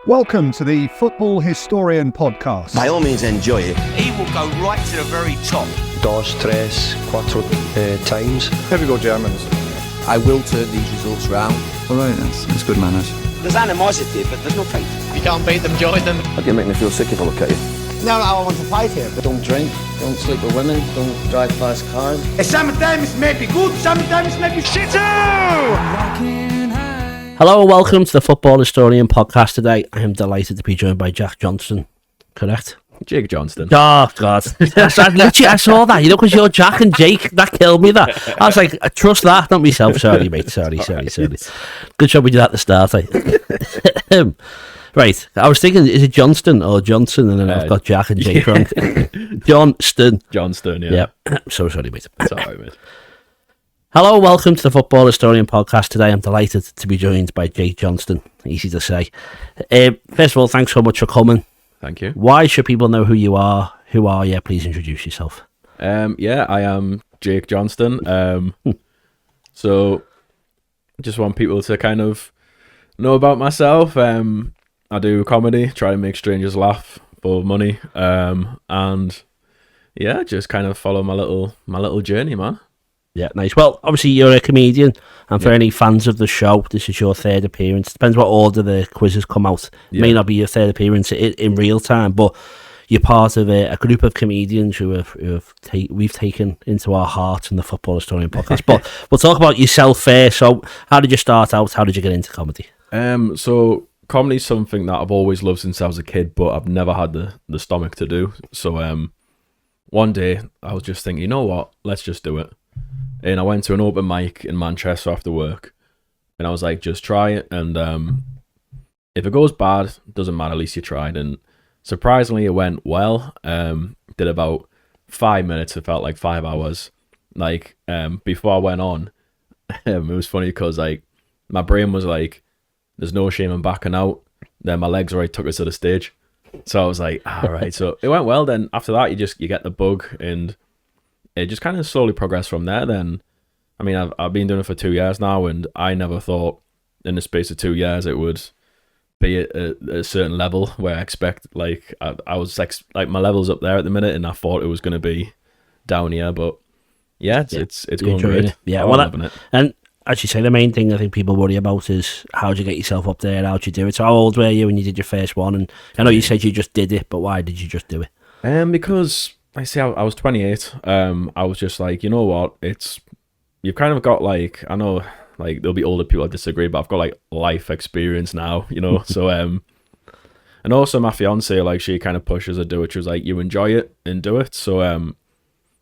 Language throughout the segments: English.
Welcome to the Football Historian Podcast. By all means, enjoy it. He will go right to the very top. Dos, tres, cuatro times. Here we go, Germans. I will turn these results round. All right, that's good manners. There's animosity, but there's no fight. If you can't beat them, join them. How do you make me feel sick if I look at you? No, I want to fight here. Don't drink, don't sleep with women, don't drive fast cars. Sometimes it may be good, sometimes it may be shit too! Hello and welcome to the Football Historian Podcast today. I am delighted to be joined by Jack Johnston. Correct? Jake Johnston. Oh, God. I saw that, because you're Jack and Jake. That killed me, that. I was like, I trust that, not myself. Sorry, mate. Sorry. Good job we did that at the start, eh? Right, I was thinking, is it Johnston or Johnson? And then I've got Jack and Jake wrong. Johnston, yeah. So sorry, mate. It's all right, mate. Hello, welcome to the Football Historian Podcast. Today I'm delighted to be joined by Jake Johnston. Easy to say. First of all, thanks so much for coming. Thank you. Why should people know who you are? Who are you? Please introduce yourself. Yeah, I am Jake Johnston. So I just want people to kind of know about myself. I do comedy, try to make strangers laugh for money. And yeah, just kind of follow my little journey, man. Yeah, nice. Well, obviously you're a comedian, and for any fans of the show, this is your third appearance. Depends what order the quizzes come out. It may not be your third appearance in real time, but you're part of a group of comedians who we've taken into our hearts in the Football Historian Podcast. But we'll talk about yourself first. So, how did you start out? How did you get into comedy? So comedy is something that I've always loved since I was a kid, but I've never had the stomach to do. So one day I was just thinking, you know what? Let's just do it. And I went to an open mic in Manchester after work, and I was like, just try it, and if it goes bad, doesn't matter, at least you tried. And surprisingly, it went well. Did about 5 minutes, it felt like 5 hours. Like, before I went on, it was funny because like my brain was like, there's no shame in backing out. Then my legs already took us to the stage. So I was like, all right. So it went well. Then after that, you get the bug, and it just kind of slowly progressed from there. Then, I mean, I've been doing it for 2 years now, and I never thought in the space of 2 years it would be at a certain level where I expect, like, I was like my level's up there at the minute, and I thought it was going to be down here, but yeah, it's going great. Yeah, well, loving it. And as you say, the main thing I think people worry about is how do you get yourself up there, how do you do it? So how old were you when you did your first one? And I know you said you just did it, but why did you just do it? Because I was 28. I was just like, you know what? You've kind of got like, I know like there'll be older people that disagree, but I've got like life experience now, So and also my fiance, like she kind of pushes her to do it. She was like, you enjoy it and do it. So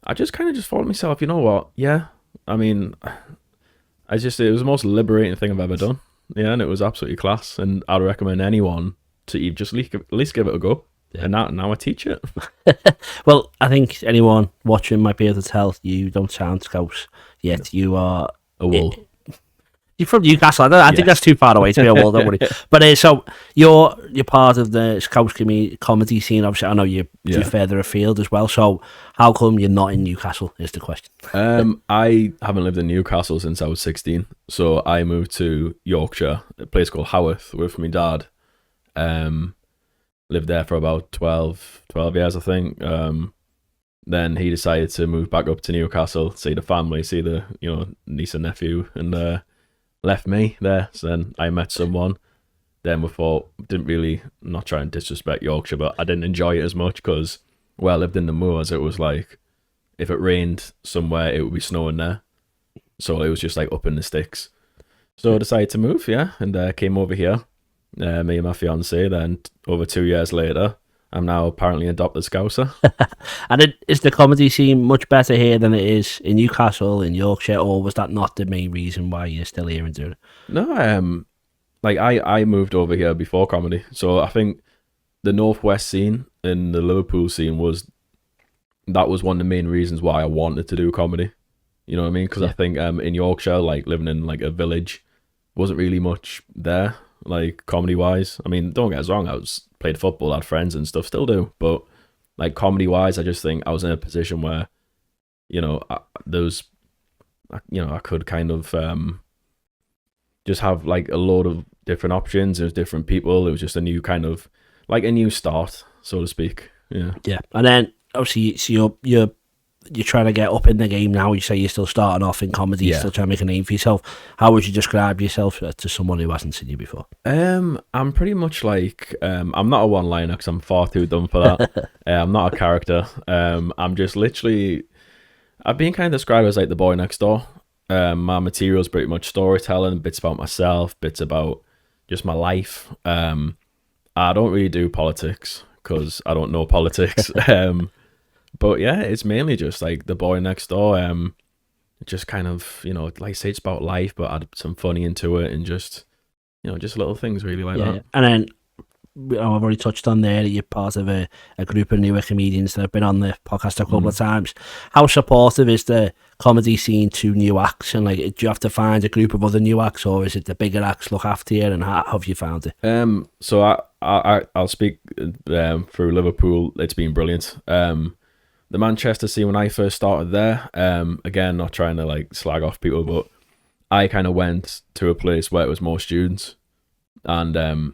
I just kind of just thought to myself, you know what? Yeah, I mean, it was the most liberating thing I've ever done. Yeah, and it was absolutely class. And I'd recommend anyone to just at least give it a go. Yeah. And now I teach it. Well, I think anyone watching might be able to tell you don't sound Scouse yet. You are a wool. You're from Newcastle. I think that's too far away to be a wool, don't worry. But so you're part of the Scouse comedy scene. Obviously, I know you're further afield as well. So how come you're not in Newcastle is the question. I haven't lived in Newcastle since I was 16. So I moved to Yorkshire, a place called Haworth, with my dad. Lived there for about 12 years, I think. Then he decided to move back up to Newcastle, see the family, see the niece and nephew, and left me there. So then I met someone. Then we thought, not trying to disrespect Yorkshire, but I didn't enjoy it as much because where I lived in the moors, it was like if it rained somewhere, it would be snowing there. So it was just like up in the sticks. So I decided to move, and came over here. Me and my fiance. Then over 2 years later, I'm now apparently adopted Scouser. And is the comedy scene much better here than it is in Newcastle, in Yorkshire, or was that not the main reason why you're still here and doing it? No, like I moved over here before comedy, so I think the Northwest scene and the Liverpool scene was one of the main reasons why I wanted to do comedy. You know what I mean? Because I think in Yorkshire, like living in like a village, wasn't really much there. Like comedy wise, I mean, don't get us wrong, I played football, had friends and stuff, still do, but like comedy wise, I just think I was in a position where I could kind of just have like a load of different options. It was different people. It was just a new kind of like a new start, so to speak. Yeah. Yeah, and then obviously, so you're trying to get up in the game now. You say you're still starting off in comedy, Yeah. still trying to make a name for yourself. How would you describe yourself to someone who hasn't seen you before? I'm pretty much like I'm not a one-liner because I'm far too dumb for that. I'm not a character. I'm just literally. I've been kind of described as like the boy next door. My material is pretty much storytelling, bits about myself, bits about just my life. I don't really do politics because I don't know politics. But yeah, it's mainly just like the boy next door. Just kind of, like I say, it's about life, but add some funny into it and just, just little things really like that. And then I've already touched on there that you're part of a group of newer comedians that have been on the podcast a couple of times. How supportive is the comedy scene to new acts? And like, do you have to find a group of other new acts, or is it the bigger acts look after you? And how have you found it? So I'll speak through Liverpool. It's been brilliant. The Manchester scene, when I first started there, again, not trying to like slag off people, but I kind of went to a place where it was more students, and as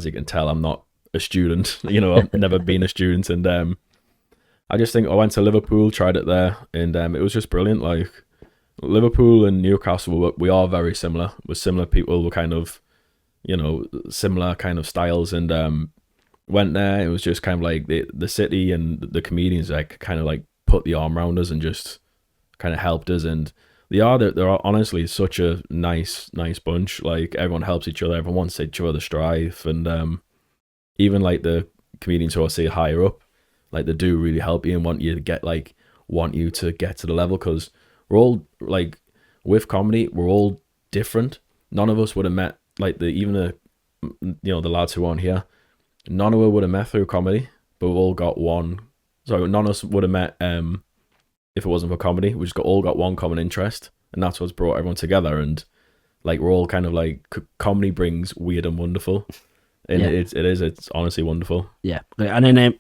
you can tell, I'm not a student. I've never been a student, and I just think I went to Liverpool, tried it there, and it was just brilliant. Like Liverpool and Newcastle, we are very similar. We're similar people. We're kind of, similar kind of styles, and went there. It was just kind of like the city and the comedians like kind of like put the arm around us and just kind of helped us. And they're honestly such a nice bunch. Like everyone helps each other. Everyone wants each other to strive. And even like the comedians who I see higher up, like they do really help you and want you to get to the level, because we're all like, with comedy, we're all different. None of us would have met like the lads who aren't here. None of us would have met through comedy, but we've all got one. So none of us would have met if it wasn't for comedy. We just all got one common interest, and that's what's brought everyone together. And like we're all kind of like comedy brings weird and wonderful, and it's honestly wonderful. Yeah, and then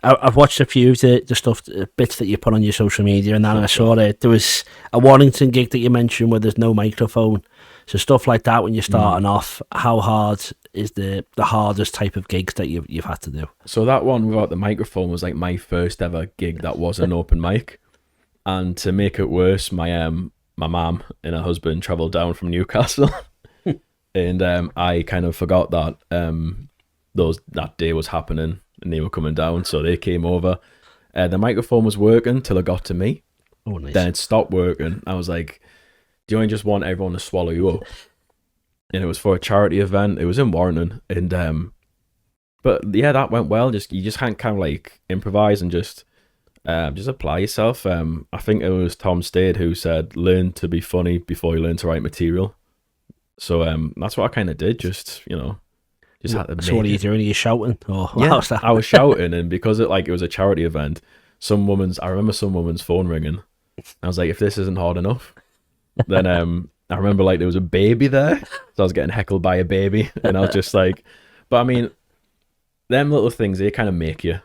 I've watched a few of the stuff, the bits that you put on your social media, and then I saw that there was a Warrington gig that you mentioned where there's no microphone. So stuff like that when you're starting off, how hard is the hardest type of gigs that you've had to do? So that one without the microphone was like my first ever gig that was an open mic. And to make it worse, my mum and her husband travelled down from Newcastle. And I kind of forgot that that day was happening and they were coming down. So they came over. The microphone was working till it got to me. Oh, nice. Then it stopped working. I was like, do you just want everyone to swallow you up? And it was for a charity event. It was in Warrington, and but yeah, that went well. You just can't kind of like improvise and just apply yourself. I think it was Tom Stade who said, "Learn to be funny before you learn to write material." So that's what I kind of did. Just had to. So what are you doing? Are you shouting? Or yeah, I was shouting, and because it was a charity event, I remember some woman's phone ringing. I was like, if this isn't hard enough, then I remember like there was a baby there, so I was getting heckled by a baby, and I was just like, but I mean, them little things, they kind of make you,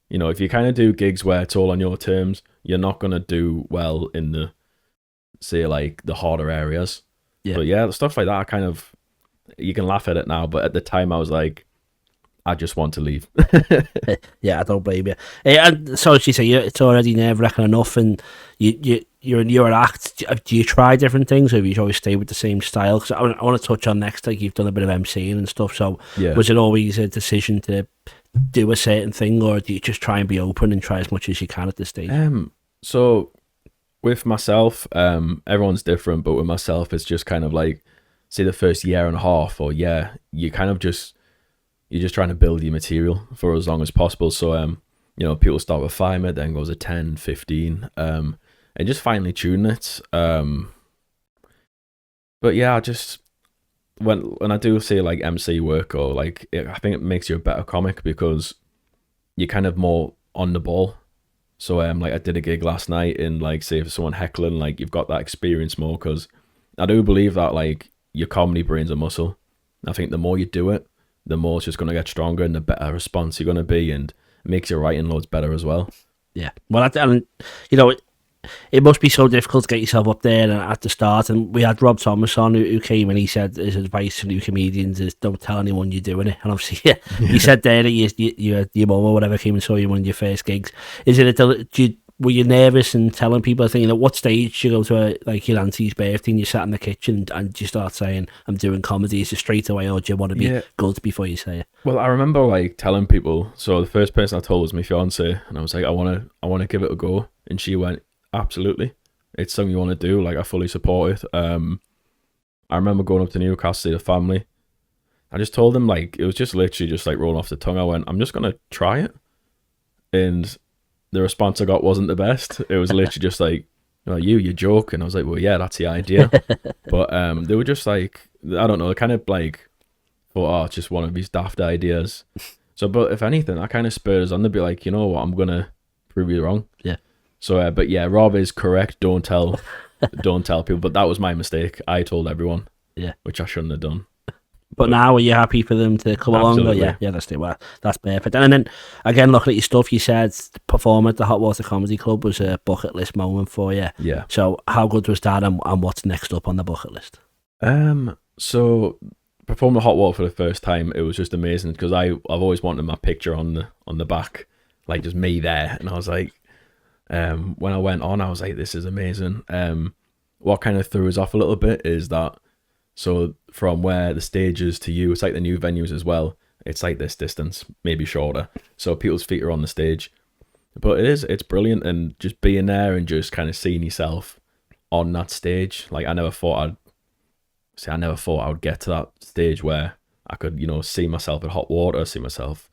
if you kind of do gigs where it's all on your terms, you're not going to do well in the, say, like the harder areas. Yeah. But yeah, stuff like that, you can laugh at it now, but at the time I was like, I just want to leave. Yeah, I don't blame you. And so as you say, it's already nerve-wracking enough, and you're a newer act. Do you try different things, or have you always stayed with the same style? Because I want to touch on next, like you've done a bit of MCing and stuff. So was it always a decision to do a certain thing, or do you just try and be open and try as much as you can at this stage? So with myself, everyone's different, but with myself, it's just kind of like, say the first year and a half, or you kind of you're just trying to build your material for as long as possible. So, people start with 5 minutes, then goes to 10, 15, and just finally tuning it. But yeah, when I do say like MC work, or like, I think it makes you a better comic because you're kind of more on the ball. So, like I did a gig last night, and like, say if someone heckling, like you've got that experience more, because I do believe that like your comedy brain's a muscle. I think the more you do it, the more it's just going to get stronger, and the better response you're going to be, and it makes your writing loads better as well. Yeah. Well, it must be so difficult to get yourself up there and at the start. And we had Rob Thomas on who came and he said his advice to new comedians is don't tell anyone you're doing it. And obviously, he said there that your mum or whatever came and saw you one of your first gigs. Is it were you nervous and telling people, thinking at what stage you go to like your auntie's birthday and you sat in the kitchen and you start saying I'm doing comedy? Is it straight away, or do you want to be good before you say it? Well, I remember like telling people. So the first person I told was my fiance, and I was like, I want to give it a go, and she went, absolutely, it's something you want to do. Like, I fully support it. I remember going up to Newcastle to see the family. I just told them, like, it was just literally just like rolling off the tongue. I went, I'm just gonna try it, and the response I got wasn't the best. It was literally just like, oh, you're joking. I was like, well, yeah, that's the idea. But they were just like, I don't know, kind of like thought, oh, it's just one of these daft ideas. So, but if anything, that kind of spurred us on to be like, you know what, I'm gonna prove you wrong. Yeah. So, but yeah, Rob is correct. Don't tell people. But that was my mistake. I told everyone. Yeah. Which I shouldn't have done. But now, are you happy for them to come along? Or yeah, that's it. Well, that's perfect. And then again, looking at your stuff, you said performing at the Hot Water Comedy Club was a bucket list moment for you. Yeah. So how good was that, and what's next up on the bucket list? So performing at Hot Water for the first time, it was just amazing because I've always wanted my picture on the back, like just me there, and I was like, when I went on, I was like, this is amazing. What kind of threw us off a little bit is that, so from where the stage is to you, it's like the new venues as well. It's like this distance, maybe shorter. So people's feet are on the stage. But it's brilliant, and just being there and just kind of seeing yourself on that stage. Like, I never thought I would get to that stage where I could, see myself at Hot Water, see myself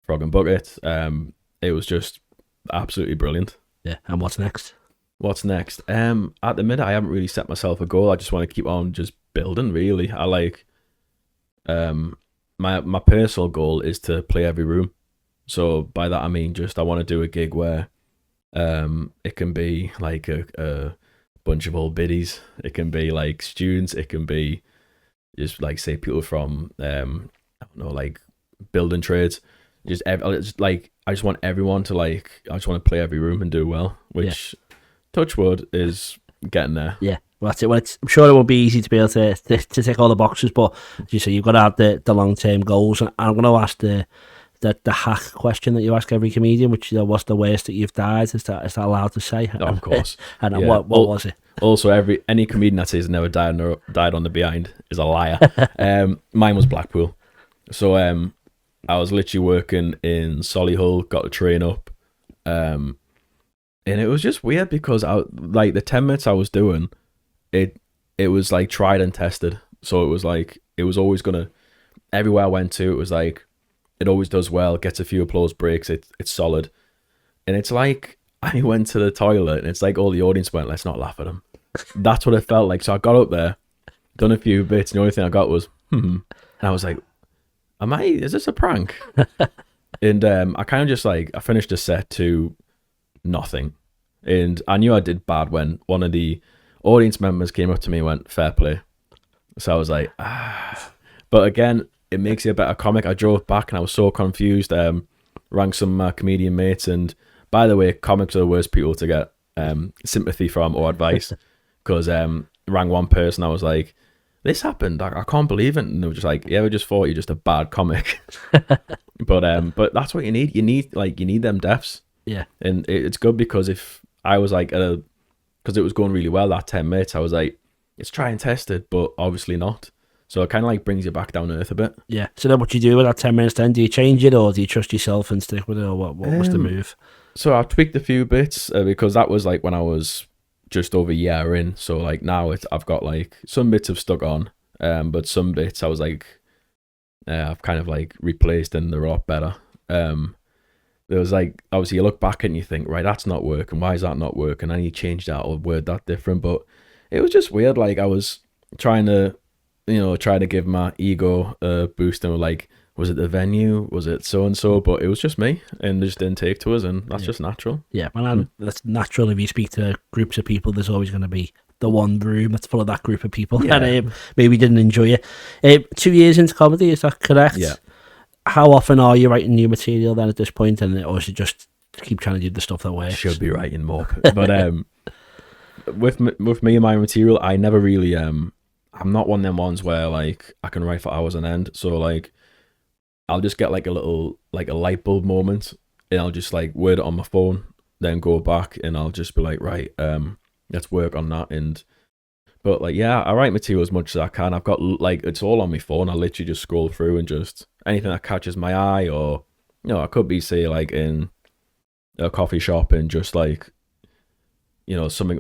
Frog and Bucket. It was just absolutely brilliant. Yeah, and what's next? What's next? At the minute, I haven't really set myself a goal. I just want to keep on just building, really. I like my personal goal is to play every room. So by that I mean just I want to do a gig where it can be like a bunch of old biddies, it can be like students, it can be just like say people from I don't know, like building trades. I just want everyone to I just want to play every room and do well, which touch wood is getting there. Yeah. Well, that's it. Well, I'm sure it won't be easy to be able to tick all the boxes, but as you say, you've got to have the long-term goals. And I'm going to ask the hack question that you ask every comedian, which is, what's the worst that you've died? Is that allowed to say? Oh, of course. And what was it? Also, any comedian that says never died on the behind is a liar. Mine was Blackpool. So I was literally working in Solihull, got the train up, and it was just weird because the 10 minutes I was doing, it was like tried and tested. So it was like, it was always gonna, everywhere I went to, it was like, it always does well, gets a few applause breaks, it's solid. And it's like, I went to the toilet and it's like all the audience went, let's not laugh at him. That's what it felt like. So I got up there, done a few bits, and the only thing I got was, And I was like, is this a prank? And I kind of just I finished a set to nothing. And I knew I did bad when one of the audience members came up to me and went, fair play. So I was like, But again, it makes you a better comic. I drove back and I was so confused. Rang some of my comedian mates, and by the way, comics are the worst people to get sympathy from or advice, because rang one person, I was like, this happened, I can't believe it, and they were just like, yeah, we just thought you're just a bad comic. But that's what you need. You need them deaths. Yeah. And it's good because if I was because it was going really well that 10 minutes, I was like, it's try and tested, but obviously not. So it kind of brings you back down to earth a bit. Yeah. So then what do you do with that 10 minutes then? Do you change it, or do you trust yourself and stick with it, or what was the move? So I tweaked a few bits because that was when I was just over a year in. So now I've got some bits have stuck on, but some bits I was I've kind of replaced and they're a lot better. There was obviously you look back and you think, right, that's not working. Why is that not working? And you change that or word that different. But it was just weird. I was trying to, try to give my ego a boost, and was it the venue? Was it so and so? But it was just me, and they just didn't take to us, and that's just natural. Yeah, well, that's natural. If you speak to groups of people, there's always going to be the one room that's full of that group of people that maybe didn't enjoy it. 2 years into comedy, is that correct? Yeah. How often are you writing new material then at this point, or is it just keep trying to do the stuff that works. Should be writing more. But with me and my material, I never really I'm not one of them ones where like I can write for hours on end. So like I'll just get like a little like a light bulb moment, and I'll just like word it on my phone, then go back and I'll just be like, right, let's work on that. But like, yeah, I write material as much as I can. I've got like, it's all on my phone. I literally just scroll through and just anything that catches my eye, or I could be say like in a coffee shop and just like, something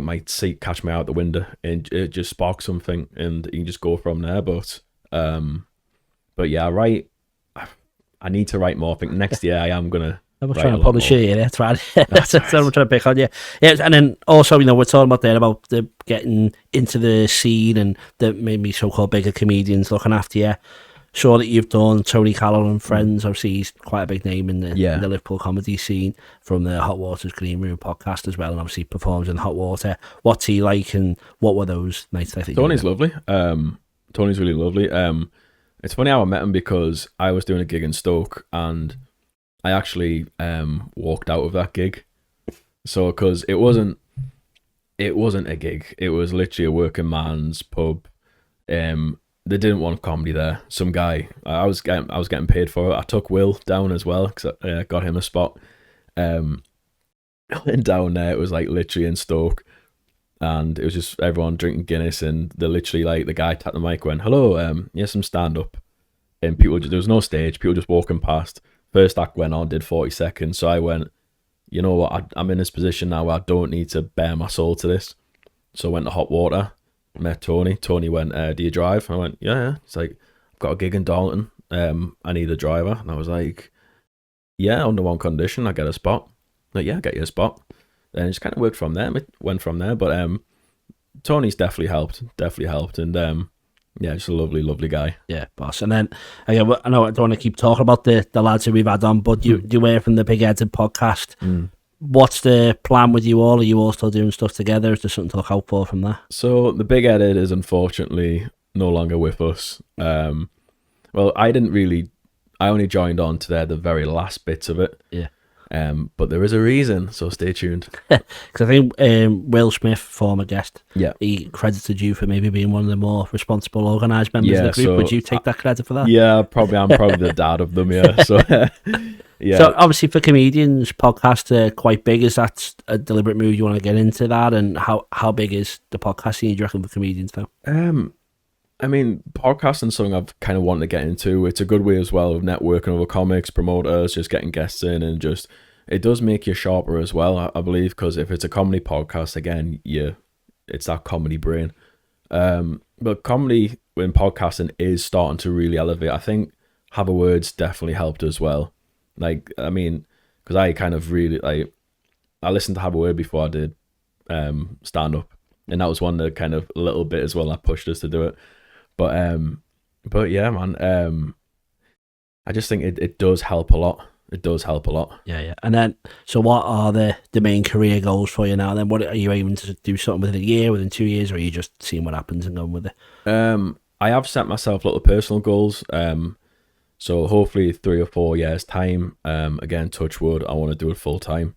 might see catch me out the window and it just sparks something, and you can just go from there. But yeah, I need to write more. I think next year I am gonna. I'm trying to publish it, that's right. That's what I'm trying to pick on, yeah. And then also, we're talking about there about the getting into the scene and the maybe so-called bigger comedians looking after you. Sure that you've done Tony Callan and Friends. Obviously, he's quite a big name in the Liverpool comedy scene from the Hot Water's Green Room podcast as well, and obviously performs in Hot Water. What's he like, and what were those nights? I think Tony's lovely. Tony's really lovely. It's funny how I met him because I was doing a gig in Stoke and I actually walked out of that gig. So because it wasn't a gig, it was literally a working man's pub. They didn't want comedy there. Some guy, I was getting paid for it. I took Will down as well because I got him a spot. And down there, it was like literally in Stoke, and it was just everyone drinking Guinness, and they literally like the guy tapped the mic, went, "Hello, here's some stand up," and people there was no stage, people just walking past. First act went on, did 40 seconds, so I went, you know what, I'm in this position now where I don't need to bare my soul to this. So I went to Hot Water, met Tony. Tony went, do you drive? I went, yeah. He's like, I've got a gig in Darlington, I need a driver. And I was like, yeah, under one condition, I get a spot. Like, yeah, I get you a spot. And it just kind of worked from there. It went from there, but Tony's definitely helped, and yeah, just a lovely, lovely guy. Yeah, boss. And then, again, I know I don't want to keep talking about the lads who we've had on, but you work from the Big Headed podcast. What's the plan with you all? Are you all still doing stuff together? Is there something to look out for from that? So the Big Headed is unfortunately no longer with us. Well, I only joined on to the very last bits of it. Yeah. But there is a reason, so stay tuned. Because I think Will Smith, former guest, yeah, he credited you for maybe being one of the more responsible, organised members of the group. So would you take that credit for that? Yeah, probably. I'm probably the dad of them. Yeah. So yeah. So obviously for comedians, podcasts are quite big. Is that a deliberate move? You want to get into that, and how big is the podcast scene, do you reckon, for comedians though? I mean, podcasting is something I've kind of wanted to get into. It's a good way as well of networking with comics, promoters, just getting guests in, and just it does make you sharper as well, I believe, because if it's a comedy podcast, again, it's that comedy brain. But comedy in podcasting is starting to really elevate. I think Have a Word's definitely helped as well. Like, I mean, because I kind of really I listened to Have a Word before I did stand up, and that was one that kind of a little bit as well that pushed us to do it. But yeah, man, I just think it does help a lot. It does help a lot. Yeah. And then, so what are the main career goals for you now? Then, what are you aiming to do? Something within a year, within 2 years, or are you just seeing what happens and going with it? I have set myself little personal goals. So hopefully 3 or 4 years time. Again, touch wood, I want to do it full time.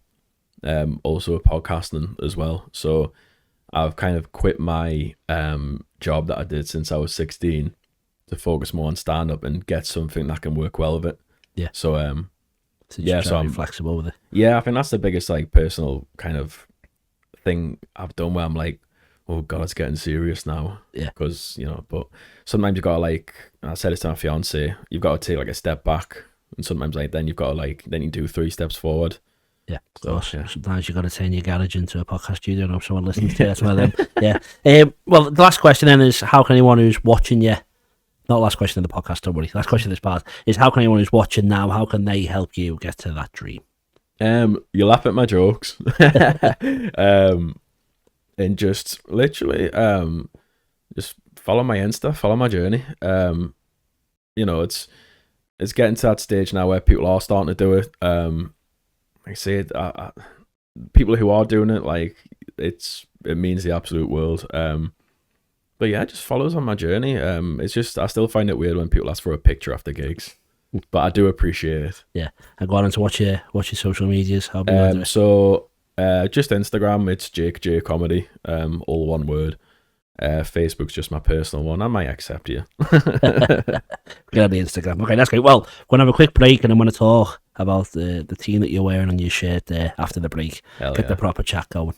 Also podcasting as well. So I've kind of quit my job that I did since I was 16 to focus more on stand up and get something that can work well with it. Yeah. So so I'm flexible with it. Yeah, I think that's the biggest personal kind of thing I've done where I'm like, oh God, it's getting serious now. Yeah. Because, but sometimes you've got to I said this to my fiance, you've got to take a step back, and sometimes then you've got to then you do 3 steps forward. Yeah, of course. Yeah. Sometimes you've got to turn your garage into a podcast studio and have someone listening to it. That's one of them. Yeah. Well, the last question then is, how can anyone who's watching you, not last question of the podcast, don't worry, last question of this part, is how can anyone who's watching now, how can they help you get to that dream? You laugh at my jokes. And just literally just follow my Insta, follow my journey. It's getting to that stage now where people are starting to do it. Like I say, people who are doing it, it means the absolute world. But yeah, just follow us on my journey. It's just, I still find it weird when people ask for a picture after gigs. but I do appreciate it. Yeah, and go on to watch your social medias. How be on so just Instagram, it's Jake J Comedy, all one word. Facebook's just my personal one. I might accept you. Get on the Instagram. Okay, that's great. Well, we're gonna have a quick break, and I'm gonna talk about the team that you're wearing on your shirt there after the break. Get the proper chat going.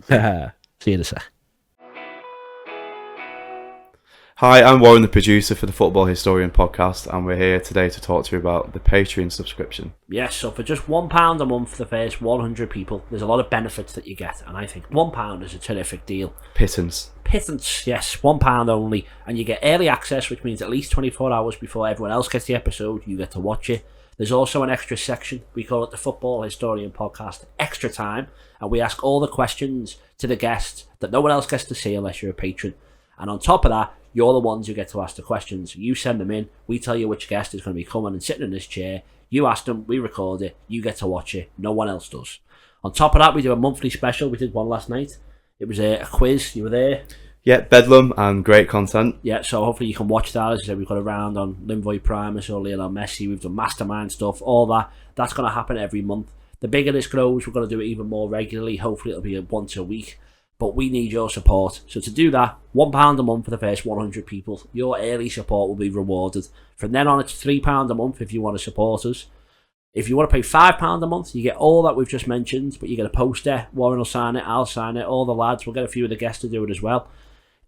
See you in a sec. Hi, I'm Warren, the producer for the Football Historian podcast, and we're here today to talk to you about the Patreon subscription. Yes, so for just £1 a month for the first 100 people, there's a lot of benefits that you get, and I think £1 is a terrific deal. Pittance, yes, £1 only, and you get early access, which means at least 24 hours before everyone else gets the episode, you get to watch it. There's also an extra section, we call it the Football Historian Podcast Extra Time, and we ask all the questions to the guests that no one else gets to see unless you're a patron. And on top of that, you're the ones who get to ask the questions. You send them in, we tell you which guest is going to be coming and sitting in this chair. You ask them, we record it, you get to watch it, no one else does. On top of that, we do a monthly special. We did one last night. It was a quiz, you were there. Yeah, bedlam and great content. Yeah, so hopefully you can watch that. As I said, we've got a round on Linvoy Primus or Lionel Messi. We've done mastermind stuff, all that. That's going to happen every month. The bigger this grows, we're going to do it even more regularly. Hopefully it'll be once a week. But we need your support. So to do that, £1 a month for the first 100 people. Your early support will be rewarded. From then on, it's £3 a month if you want to support us. If you want to pay £5 a month, you get all that we've just mentioned, but you get a poster. Warren will sign it, I'll sign it, all the lads. We'll get a few of the guests to do it as well.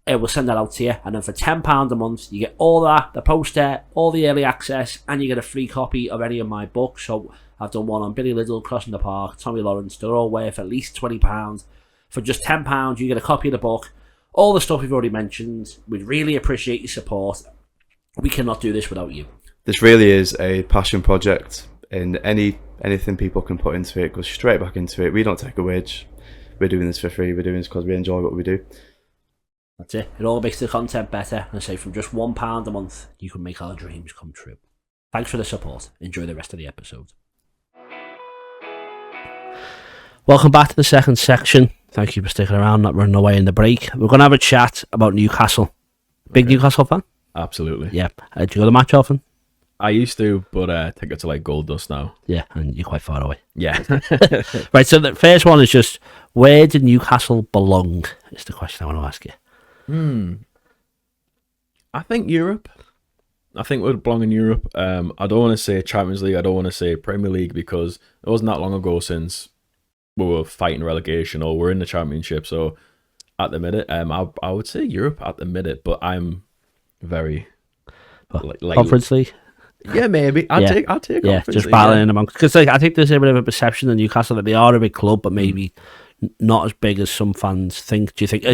We'll send that out to you. And then for £10 a month, you get all that, the poster, all the early access, and you get a free copy of any of my books. So I've done one on Billy Liddell, Crossing the Park, Tommy Lawrence. They're all worth at least £20. For just £10, you get a copy of the book, all the stuff we've already mentioned. We'd really appreciate your support. We cannot do this without you. This really is a passion project, and anything people can put into it goes straight back into it. We don't take a wage. We're doing this for free. We're doing this because we enjoy what we do. That's it. It all makes the content better. And I say from just £1 a month, you can make our dreams come true. Thanks for the support. Enjoy the rest of the episode. Welcome back to the second section. Thank you for sticking around, not running away in the break. We're going to have a chat about Newcastle. Big Newcastle fan? Absolutely. Yeah. Do you go to the match often? I used to, but I think it's like gold dust now. Yeah, and you're quite far away. Yeah. Right, so the first one is just, where did Newcastle belong? Is the question I want to ask you. I think Europe. I think we'd belong in Europe. I don't want to say Champions League. I don't want to say Premier League, because it wasn't that long ago since we were fighting relegation or we're in the Championship. So at the minute, I would say Europe at the minute, but I'm very Conference League. Yeah, maybe. I'll take yeah, just battling amongst, because I think there's a bit of a perception in Newcastle that they are a big club, but maybe not as big as some fans think. Do you think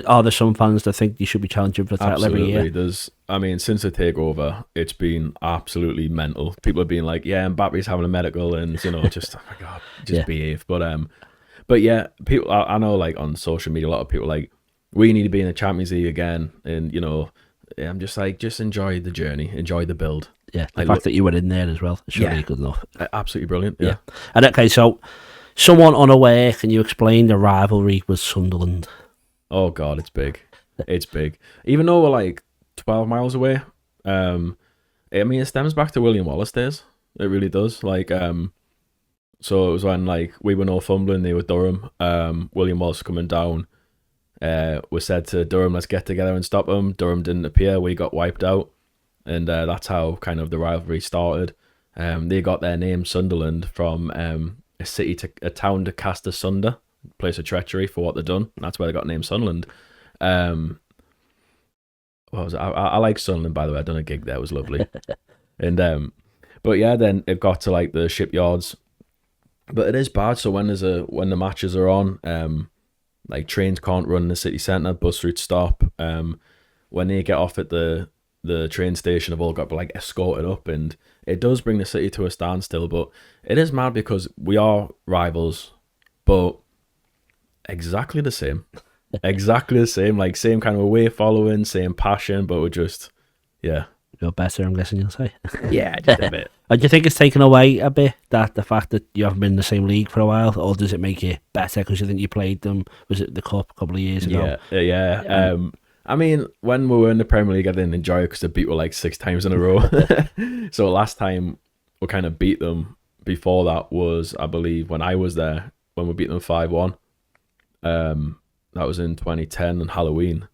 are there some fans that think you should be challenging for the title every year? There's, I mean, since the takeover, it's been absolutely mental. People have been like, "Yeah, Mbappe's having a medical," and just oh my god, just behave. But yeah, people I know, like on social media, a lot of people are like, we need to be in the Champions League again, and I'm just like, just enjoy the journey, enjoy the build. Yeah, the fact that you were in there as well is really good enough. Absolutely brilliant. Yeah. And okay, so someone unaware, can you explain the rivalry with Sunderland? Oh God, it's big. It's big. Even though we're like 12 miles away, I mean, it stems back to William Wallace days. It really does. Like, so it was when like we were Northumberland, they were Durham. William Wallace coming down. We said to Durham, let's get together and stop them. Durham didn't appear. We got wiped out. And that's how kind of the rivalry started. They got their name Sunderland from a town to cast asunder, place of treachery for what they've done. And that's where they got named Sunderland. What was it? I like Sunderland, by the way. I done a gig there. It was lovely. And but yeah, then it got to like the shipyards. But it is bad. So when the matches are on, like trains can't run in the city centre, bus routes stop. When they get off at the train station, have all got like escorted up, and it does bring the city to a standstill. But it is mad because we are rivals, but exactly the same. Like same kind of way following, same passion, but we're just You're better, I'm guessing you'll say. Yeah, just a bit. Do you think it's taken away a bit, that the fact that you haven't been in the same league for a while, or does it make it better because you think you played them? Was it the Cup a couple of years ago? Yeah. I mean, when we were in the Premier League, I didn't enjoy it because they beat us like 6 times in a row. So last time we kind of beat them. Before that was, I believe, when I was there, when we beat them 5-1. That was in 2010 and Halloween.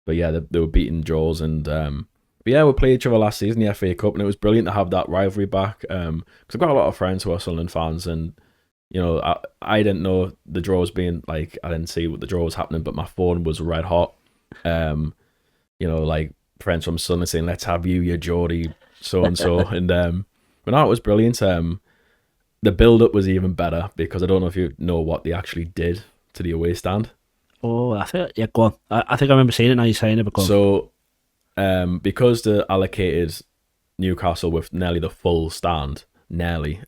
But yeah, they were beating draws, and but yeah, we played each other last season, the FA Cup, and it was brilliant to have that rivalry back. Because I've got a lot of friends who are Sunderland fans, and you know, I didn't know the draw was being like, I didn't see what the draw was happening, but my phone was red hot. You know, like friends from Sunderland saying, "Let's have you Geordie, so and so," and but no, it was brilliant. The build up was even better because I don't know if you know what they actually did to the away stand. Oh, I think, yeah, go on. I think I remember seeing it now you're saying it, but go on. So, because they allocated Newcastle with nearly the full stand, they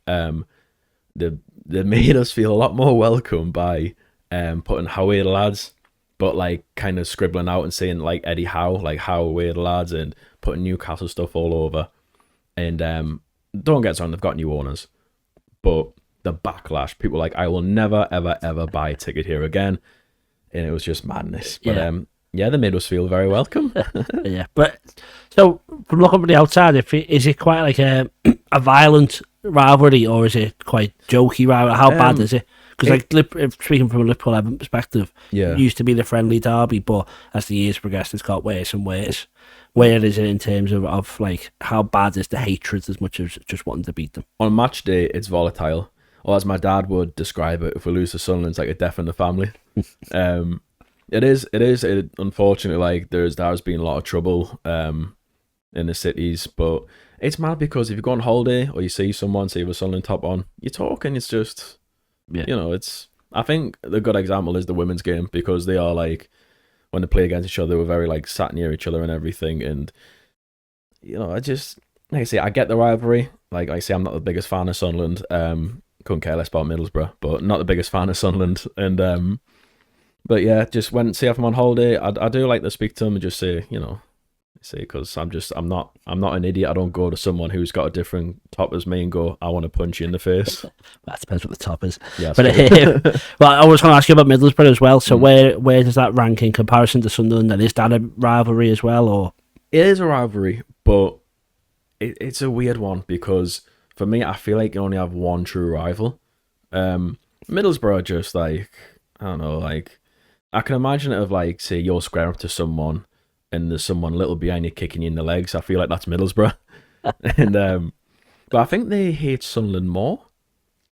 made us feel a lot more welcome by putting "How are the lads," but like kind of scribbling out and saying like Eddie Howe, like "How are the lads," and putting Newcastle stuff all over. And don't get us wrong, they've got new owners, but the backlash, people were like, "I will never ever ever buy a ticket here again." And it was just madness. But yeah, they made us feel very welcome. Yeah, but so from looking from the outside, is it quite like a violent rivalry, or is it quite jokey rivalry? How bad is it? Because like speaking from a Liverpool 11 perspective, it used to be the friendly derby, but as the years progressed, it's got worse and worse. Where is it in terms of like how bad is the hatred as much as just wanting to beat them? On match day, it's volatile. Or as my dad would describe it, if we lose to Sunderland, it's like a death in the family. It is. Unfortunately, like there's been a lot of trouble in the cities, but it's mad because if you go on holiday or you see someone, say with Sunderland top on, you talk and it's just, you know, it's. I think the good example is the women's game because they are like, when they play against each other, they were very like sat near each other and everything, and you know, I just like I say, I get the rivalry. Like I say, I'm not the biggest fan of Sunderland. Couldn't care less about Middlesbrough, but not the biggest fan of Sunderland. And but yeah, just when see if I'm on holiday, I do like to speak to them and just say, you know, because I'm not an idiot. I don't go to someone who's got a different top as me and go, I want to punch you in the face. That depends what the top is. Yeah, but well, I was going to ask you about Middlesbrough as well. So where does that rank in comparison to Sunderland? And is that a rivalry as well, or it is a rivalry, but it's a weird one because. For me, I feel like you only have one true rival. Middlesbrough are just like, I don't know, like, I can imagine it of like, say, you're squaring up to someone and there's someone a little behind you kicking you in the legs. I feel like that's Middlesbrough. And but I think they hate Sunderland more.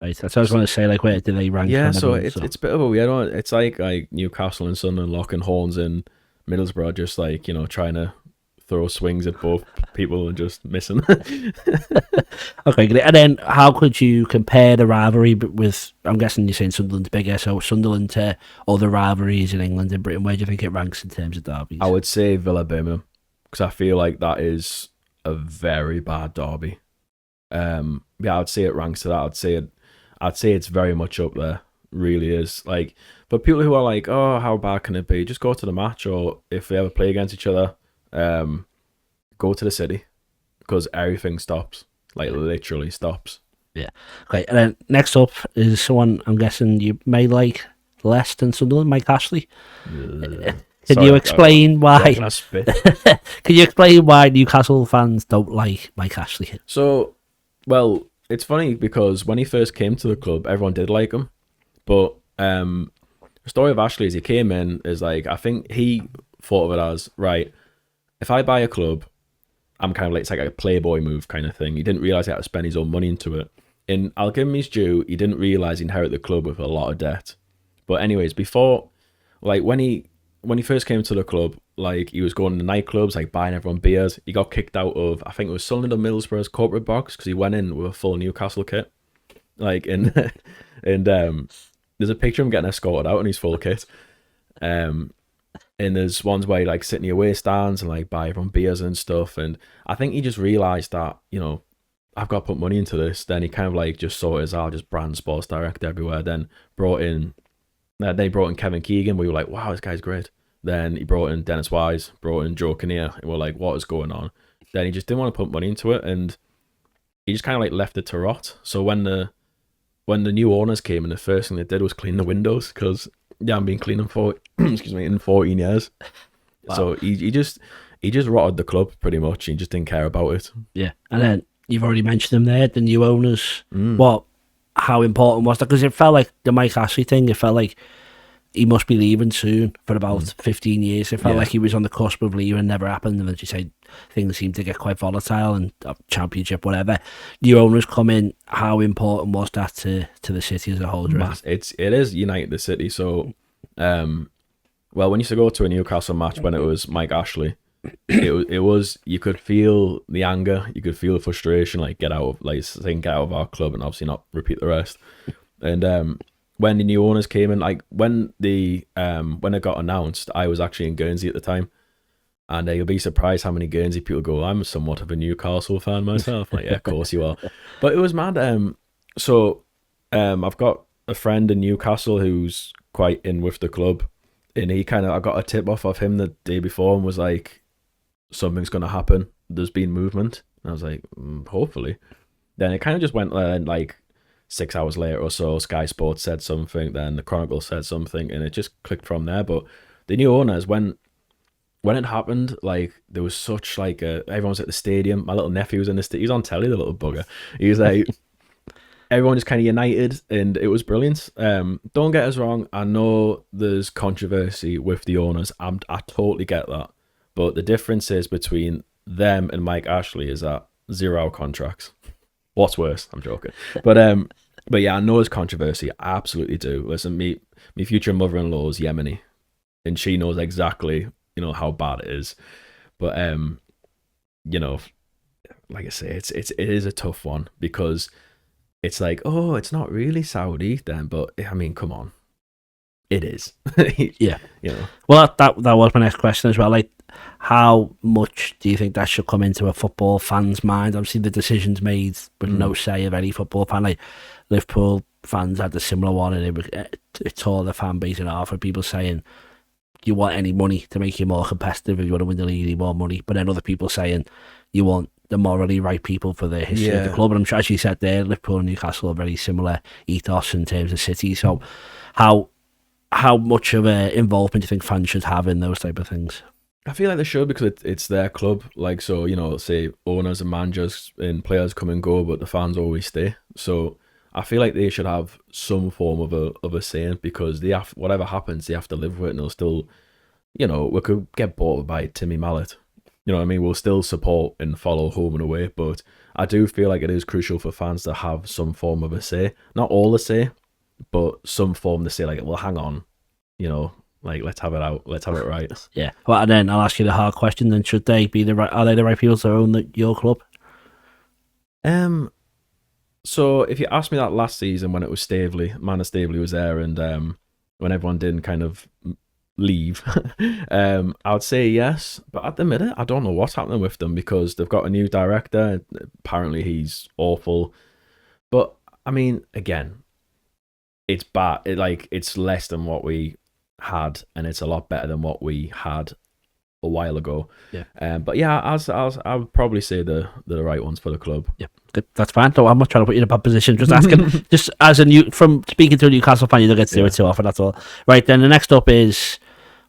Right, that's what I was going to say, like, where do they rank? Yeah, so it's a bit of a weird one. It's like Newcastle and Sunderland locking horns and Middlesbrough just like, you know, trying to throw swings at both people and just missing. Okay, great. And then how could you compare the rivalry with, I'm guessing you're saying Sunderland's bigger, so Sunderland to other rivalries in England and Britain, where do you think it ranks in terms of derbies? I would say Villa Birmingham, because I feel like that is a very bad derby. Yeah, I'd say it ranks to that. I'd say it's very much up there. Really is. Like, but people who are like, oh, how bad can it be? Just go to the match, or if they ever play against each other, go to the city, because everything stops, like literally stops. Yeah. Okay, and then next up is someone I'm guessing you may like less than Sunderland, Mike Ashley. Can you explain why? Can you explain why Newcastle fans don't like Mike Ashley? So, well, it's funny because when he first came to the club, everyone did like him, but the story of Ashley is he came in is like, I think he thought of it as, right, if I buy a club, I'm kind of like, it's like a playboy move kind of thing. He didn't realise he had to spend his own money into it. And I'll give him his due, he didn't realise he inherited the club with a lot of debt. But anyways, before, like when he first came to the club, like he was going to nightclubs, like buying everyone beers. He got kicked out of, I think it was Sunderland or Middlesbrough's corporate box because he went in with a full Newcastle kit. Like, and there's a picture of him getting escorted out in his full kit. And there's ones where he like sit in the away stands and like buy everyone beers and stuff. And I think he just realised that, you know, I've got to put money into this. Then he kind of like just saw it as, I'll just brand Sports Direct everywhere. Then they brought in Kevin Keegan. We were like, wow, this guy's great. Then he brought in Dennis Wise, brought in Joe Kinnear. And we're like, what is going on? Then he just didn't want to put money into it. And he just kind of like left it to rot. So when the new owners came in, the first thing they did was clean the windows because they haven't been cleaning for in 14 years. Wow. So he just rotted the club pretty much. He just didn't care about it. Yeah, and then you've already mentioned them there, the new owners. How important was that? Because it felt like the Mike Ashley thing, it felt like he must be leaving soon for about 15 years. It felt like he was on the cusp of leaving, never happened. And as you say, things seem to get quite volatile and championship, whatever. New owners come in. How important was that to the city as a whole? It is United the city. So, when you used to go to a Newcastle match when it was Mike Ashley, it was, you could feel the anger, you could feel the frustration, like get out of our club and obviously not repeat the rest. And when the new owners came in, like when it got announced, I was actually in Guernsey at the time, and you'll be surprised how many Guernsey people go, I'm somewhat of a Newcastle fan myself. Like, yeah, of course you are. But it was mad. I've got a friend in Newcastle who's quite in with the club, and I got a tip off of him the day before and was like, something's going to happen. There's been movement. And I was like, hopefully. Then it kind of just went like 6 hours later or so, Sky Sports said something, then the Chronicle said something, and it just clicked from there. But the new owners, when it happened, like there was such like everyone was at the stadium. My little nephew was in the stadium. He was on telly, the little bugger. He was like, everyone just kind of united, and it was brilliant. Don't get us wrong. I know there's controversy with the owners. I totally get that. But the difference is between them and Mike Ashley is that 0-hour contracts. What's worse? I'm joking. But yeah, I know there's controversy. I absolutely do. Listen, me future mother-in-law is Yemeni, and she knows exactly, how bad it is. But like I say, it is a tough one, because it's like, oh, it's not really Saudi then, but I mean, come on, it is. Yeah. Well, that was my next question as well. Like, how much do you think that should come into a football fan's mind? Obviously, the decision's made with no say of any football fan. Like, Liverpool fans had a similar one, and it tore the fan base in half, for people saying, you want any money to make you more competitive. If you want to win the league, you need more money. But then other people saying, you want the morally right people for the history of the club. And I'm sure, as you said there, Liverpool and Newcastle are very similar ethos in terms of city. So how much of an involvement do you think fans should have in those type of things? I feel like they should, because it's their club. Like, so, say owners and managers and players come and go, but the fans always stay. So I feel like they should have some form of a say, because whatever happens, they have to live with it, and they'll still, we could get bought by Timmy Mallet. You know what I mean? We'll still support and follow home and away, but I do feel like it is crucial for fans to have some form of a say. Not all a say, but some form to say, like, well, hang on, like, let's have it out. Let's have it right. Yeah. Well, and then I'll ask you the hard question. Then, are they the right people to own your club? So if you asked me that last season when it was Staveley, Manor Staveley was there, and when everyone didn't kind of leave, I would say yes. But at the minute, I don't know what's happening with them, because they've got a new director. Apparently, he's awful. But I mean, again, it's bad. It's less than what we had, and it's a lot better than what we had a while ago. Yeah. But yeah, I would probably say the right ones for the club. Yeah, good. That's fine. I'm not trying to put you in a bad position. Just asking. Just as from speaking to a Newcastle fan, you don't get to do it too often. That's all. Right. Then the next up is,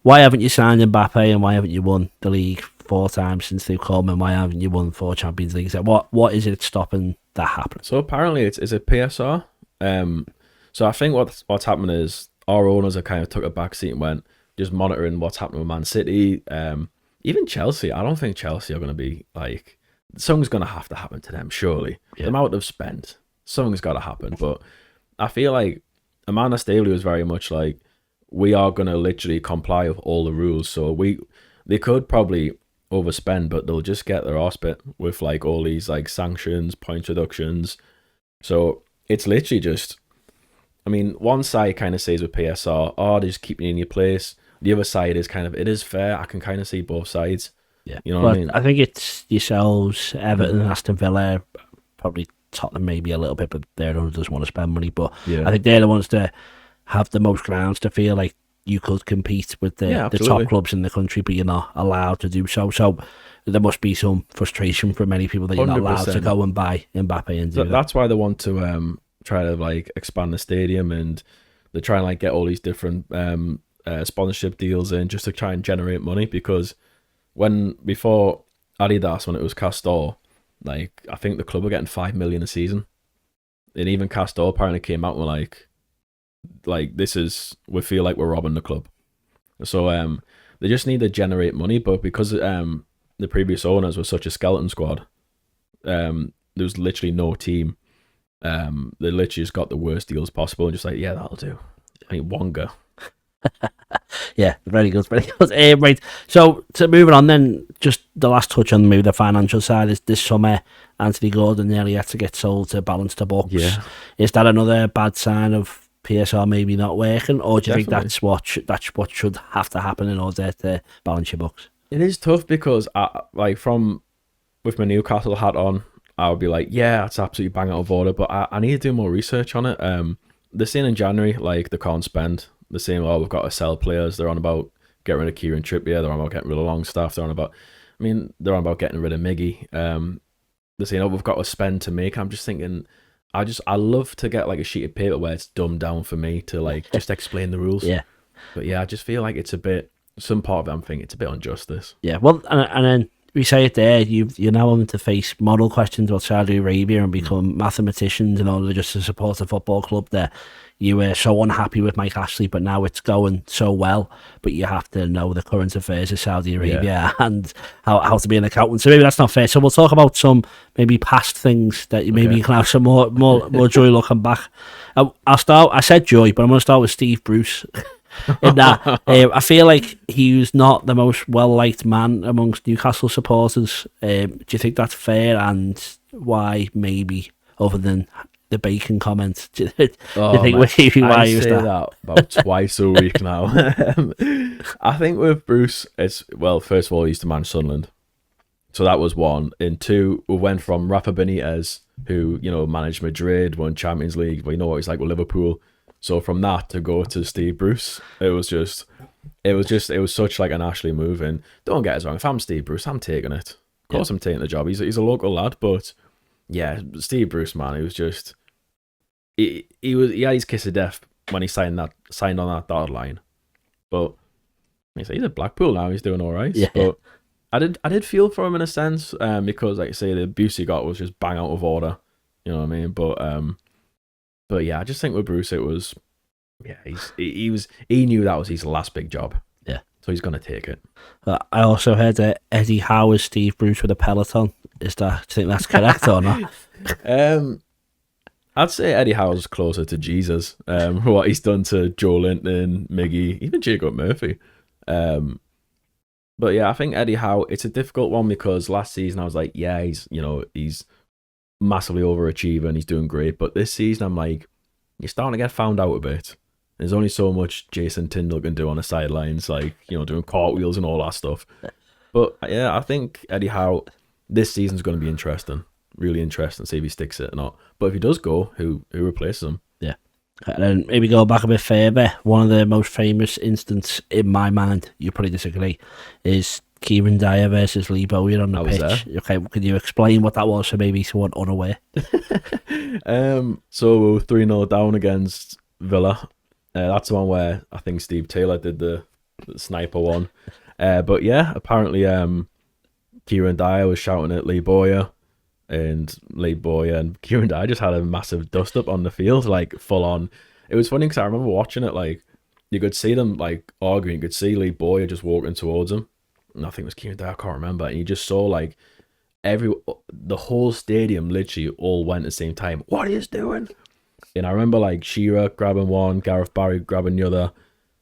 why haven't you signed Mbappe, and why haven't you won the league 4 times since they've come, and why haven't you won 4 Champions Leagues? What is it stopping that happening? So apparently it's a PSR. So I think what's happening is, our owners have kind of took a back seat and went just monitoring what's happening with Man City. Even Chelsea, I don't think Chelsea are going to be like, something's going to have to happen to them, surely. Yeah. The amount they've spent, something's got to happen. But I feel like Amanda Staveley was very much like, we are going to literally comply with all the rules. So they could probably overspend, but they'll just get their arse bit with like all these like sanctions, point reductions. So it's literally just, I mean, one side kind of says with PSR, oh, they just keep you in your place. The other side is kind of, it is fair. I can kind of see both sides. Yeah. You know what I mean? I think it's yourselves, Everton, Aston Villa, probably Tottenham maybe a little bit, but they're the ones that just want to spend money. But I think they're the ones that have the most grounds to feel like you could compete with the top clubs in the country, but you're not allowed to do so. So there must be some frustration for many people that you're not allowed to go and buy Mbappe and do that. That's why they want to try to like expand the stadium, and they try and like get all these different sponsorship deals in just to try and generate money, because before Adidas, when it was Castor, Like, I think the club are getting 5 million a season. And even Castor apparently came out and were like, we feel like we're robbing the club. So they just need to generate money, but because the previous owners were such a skeleton squad, there was literally no team. They literally just got the worst deals possible and just like, yeah, that'll do. I mean, Wonga. Yeah, very good, very good. Right, so moving on then, just the last touch on maybe the financial side is this summer, Anthony Gordon nearly had to get sold to balance the books. Yeah. Is that another bad sign of PSR maybe not working, or do you think that's what should have to happen in order to balance your books? It is tough because with my Newcastle hat on, I would be like, yeah, it's absolutely bang out of order, but I need to do more research on it. They're saying in January, like, they can't spend. They're saying, we've got to sell players. They're on about getting rid of Kieran Trippier. They're on about getting rid of Longstaff. They're on about getting rid of Miggy. They're saying, we've got to spend to make. I'm just thinking, I love to get like a sheet of paper where it's dumbed down for me to like just explain the rules. Yeah. But yeah, I just feel like it's a bit, some part of it I'm thinking it's a bit unjust, this. Yeah, well, and then we say it there, you're now having to face moral questions about Saudi Arabia and become mathematicians in order just to support a football club there. You were so unhappy with Mike Ashley, but now it's going so well, but you have to know the current affairs of Saudi Arabia and how to be an accountant. So maybe that's not fair. So we'll talk about some maybe past things that you can have some more joy looking back. I'll start, I said joy, but I'm going to start with Steve Bruce. In that, I feel like he was not the most well-liked man amongst Newcastle supporters. Do you think that's fair, and why maybe, other than the bacon comment, do you think why he was that about twice a week now? I think with Bruce, it's, well, first of all, he used to manage Sunderland, so that was one. And two, we went from Rafa Benitez, who, you know, managed Madrid, won Champions League, but you know what he's like with Liverpool. So from that to go to Steve Bruce, it was such like an Ashley move. And don't get us wrong, if I'm Steve Bruce, I'm taking it. Of course, I'm taking the job. He's a local lad, but yeah, Steve Bruce, man, he was just he had his kiss of death when he signed on that dotted line. But he's at Blackpool now. He's doing all right. Yeah. But I did feel for him in a sense, because like I say, the abuse he got was just bang out of order. You know what I mean? But yeah, I just think with Bruce, it was, yeah, he knew that was his last big job. Yeah. So he's going to take it. I also heard that Eddie Howe is Steve Bruce with a Peloton. Do you think that's correct or not? I'd say Eddie Howe's closer to Jesus. What he's done to Joe Linton, Miggy, even Jacob Murphy. But yeah, I think Eddie Howe, it's a difficult one because last season I was like, yeah, he's massively overachieving, he's doing great, but this season I'm like, you're starting to get found out a bit. There's only so much Jason Tyndall can do on the sidelines, like, you know, doing cartwheels and all that stuff. But yeah, I think Eddie Howe, this season's going to be interesting, really interesting to see if he sticks it or not. But if he does go, who replaces him? Yeah. And then maybe go back a bit further, one of the most famous instances in my mind, you probably disagree, is Kieran Dyer versus Lee Bowyer on the pitch. Okay, can you explain what that was for maybe someone unaware? So we were 3-0 down against Villa. That's the one where I think Steve Taylor did the sniper one. But yeah, apparently Kieran Dyer was shouting at Lee Bowyer, and Lee Bowyer and Kieran Dyer just had a massive dust up on the field, like full on. It was funny because I remember watching it, like you could see them like arguing, you could see Lee Bowyer just walking towards him. And I think it was Kieran Dyer, I can't remember. And you just saw like the whole stadium literally all went at the same time. What are you doing? And I remember like Shearer grabbing one, Gareth Barry grabbing the other.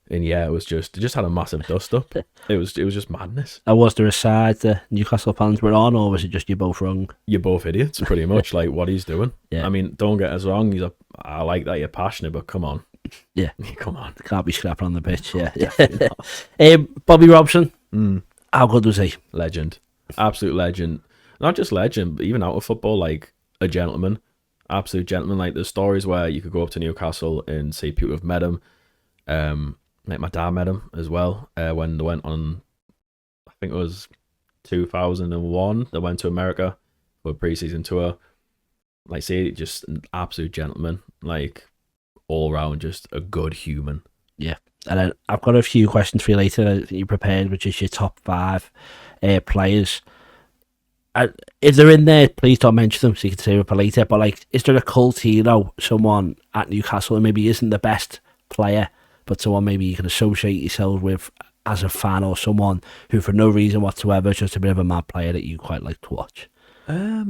And yeah, it just had a massive dust up. It was just madness. And was there a side the Newcastle fans were on, or was it just you both wrong? You're both idiots, pretty much. Like what he's doing. Yeah. I mean, don't get us wrong. I like that you're passionate, but come on. Yeah. Come on. Can't be scrapping on the pitch. Yeah. Bobby Robson. How good was he? Legend. Absolute legend. Not just legend, but even out of football, like a gentleman. Absolute gentleman. Like there's stories where you could go up to Newcastle and see people have met him. Like my dad met him as well when they went on, I think it was 2001. They went to America for a pre-season tour. Like, say, just an absolute gentleman. Like, all around, just a good human. Yeah. And then I've got a few questions for you later that you prepared, which is your top 5 players. if they're in there, please don't mention them so you can save it for later. But like, is there a cult hero, someone at Newcastle who maybe isn't the best player, but someone maybe you can associate yourself with as a fan, or someone who for no reason whatsoever is just a bit of a mad player that you quite like to watch? A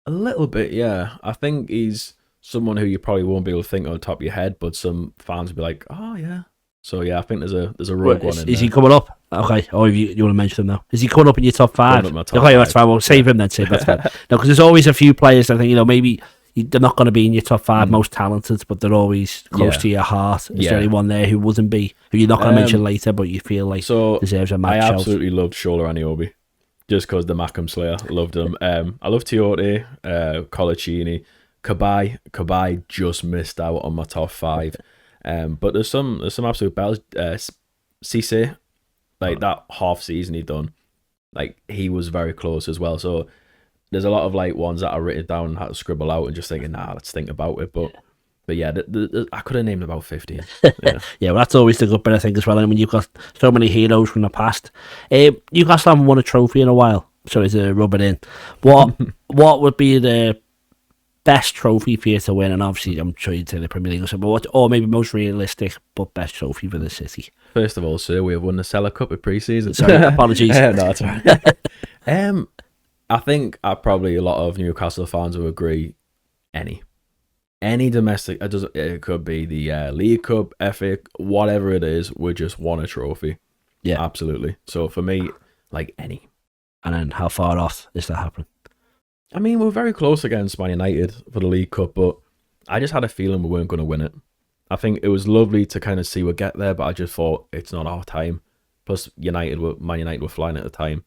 little bit, yeah. I think he's someone who you probably won't be able to think on the top of your head, but some fans will be like, oh yeah. So yeah, I think there's a rogue one in there. Is he coming up? Okay. Oh, you want to mention him now? Is he coming up in your top 5? Top okay, 5. That's fine. We'll save him then. That's fine. No, because there's always a few players I think, maybe they're not going to be in your top 5 most talented, but they're always close to your heart. Is there anyone there who wouldn't be, who you're not going to mention later, but you feel like deserves a match? I absolutely loved Shola Aniobi, just because the Mackham Slayer. Loved him. I love Tiote, Colaccini, Cabai just missed out on my top 5. But there's some absolute battles. Cisse, like that half season he done, like he was very close as well. So there's a lot of like ones that I written down and had to scribble out and just thinking, let's think about it. But yeah, I could have named about 15. Yeah. Yeah, well, that's always the good bit I think as well. I mean, you've got so many heroes from the past. Newcastle haven't won a trophy in a while. Sorry to rub it in. What would be the best trophy for you to win? And obviously, I'm sure you'd say the Premier League or something, but or maybe most realistic but best trophy for the city. First of all, sir, we have won the Cellar Cup at pre-season. Sorry, apologies. No, that's all right. I think probably a lot of Newcastle fans will agree. Any domestic, it could be the League Cup, FA, whatever it is, we just won a trophy. Yeah, absolutely. So for me, like any. And then how far off is that happening? I mean, we're very close against Man United for the League Cup, but I just had a feeling we weren't going to win it. I think it was lovely to kind of see we get there, but I just thought it's not our time. Plus, Man United were flying at the time.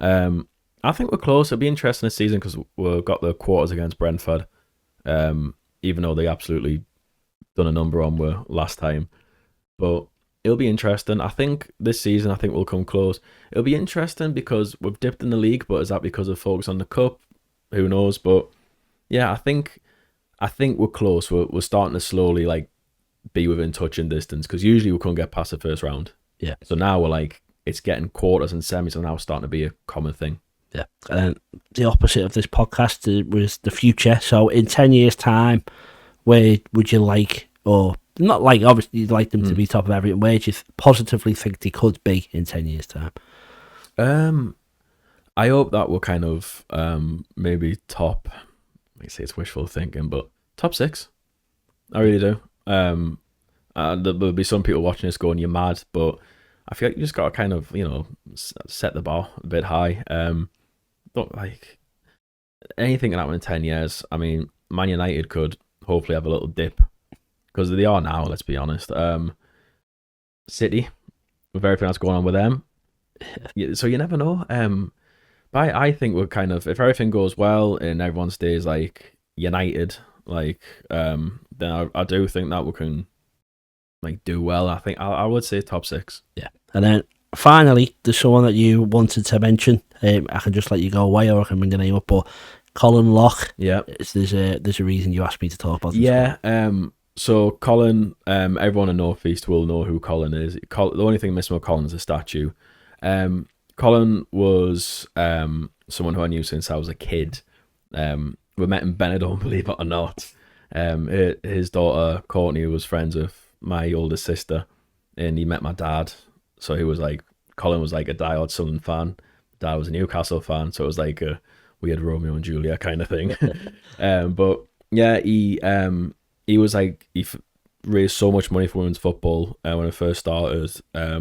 I think we're close. It'll be interesting this season because we've got the quarters against Brentford, even though they absolutely done a number on we last time. But it'll be interesting. I think this season, we'll come close. It'll be interesting because we've dipped in the league, but is that because of focus on the cup? Who knows? But yeah, I think we're close. We're starting to slowly like be within touching distance because usually we couldn't get past the first round. Yeah. So now we're like, it's getting quarters and semis are now starting to be a common thing. Yeah. And then the opposite of this podcast was the future. So in 10 years' time, where would you like, or not like, obviously you'd like them to be top of everything, where do you positively think they could be in 10 years' time? I hope that we're kind of maybe top, I say it's wishful thinking, but top 6. I really do. There'll be some people watching this going, you're mad, but I feel like you just got to kind of, set the bar a bit high. Don't like anything can happen in 10 years. I mean, Man United could hopefully have a little dip because they are now, let's be honest. City, with everything that's going on with them. So you never know. But I think we're kind of, if everything goes well and everyone stays like united, like then I do think that we can like do well. I think I would say top 6. Yeah. And then finally, there's someone that you wanted to mention. I can just let you go away, or I can bring the name up. But Colin Locke. Yeah. There's a reason you asked me to talk about this. Yeah. So Colin, everyone in North East will know who Colin is. The only thing missing with Colin is a statue. Colin was someone who I knew since I was a kid. We met in Benidorm, believe it or not. His daughter Courtney was friends with my older sister, and he met my dad. So he was like, Colin was like a diehard Sunderland fan. Dad was a Newcastle fan, so it was like a weird Romeo and Juliet kind of thing. But yeah, he was like, he raised so much money for women's football when it first started. I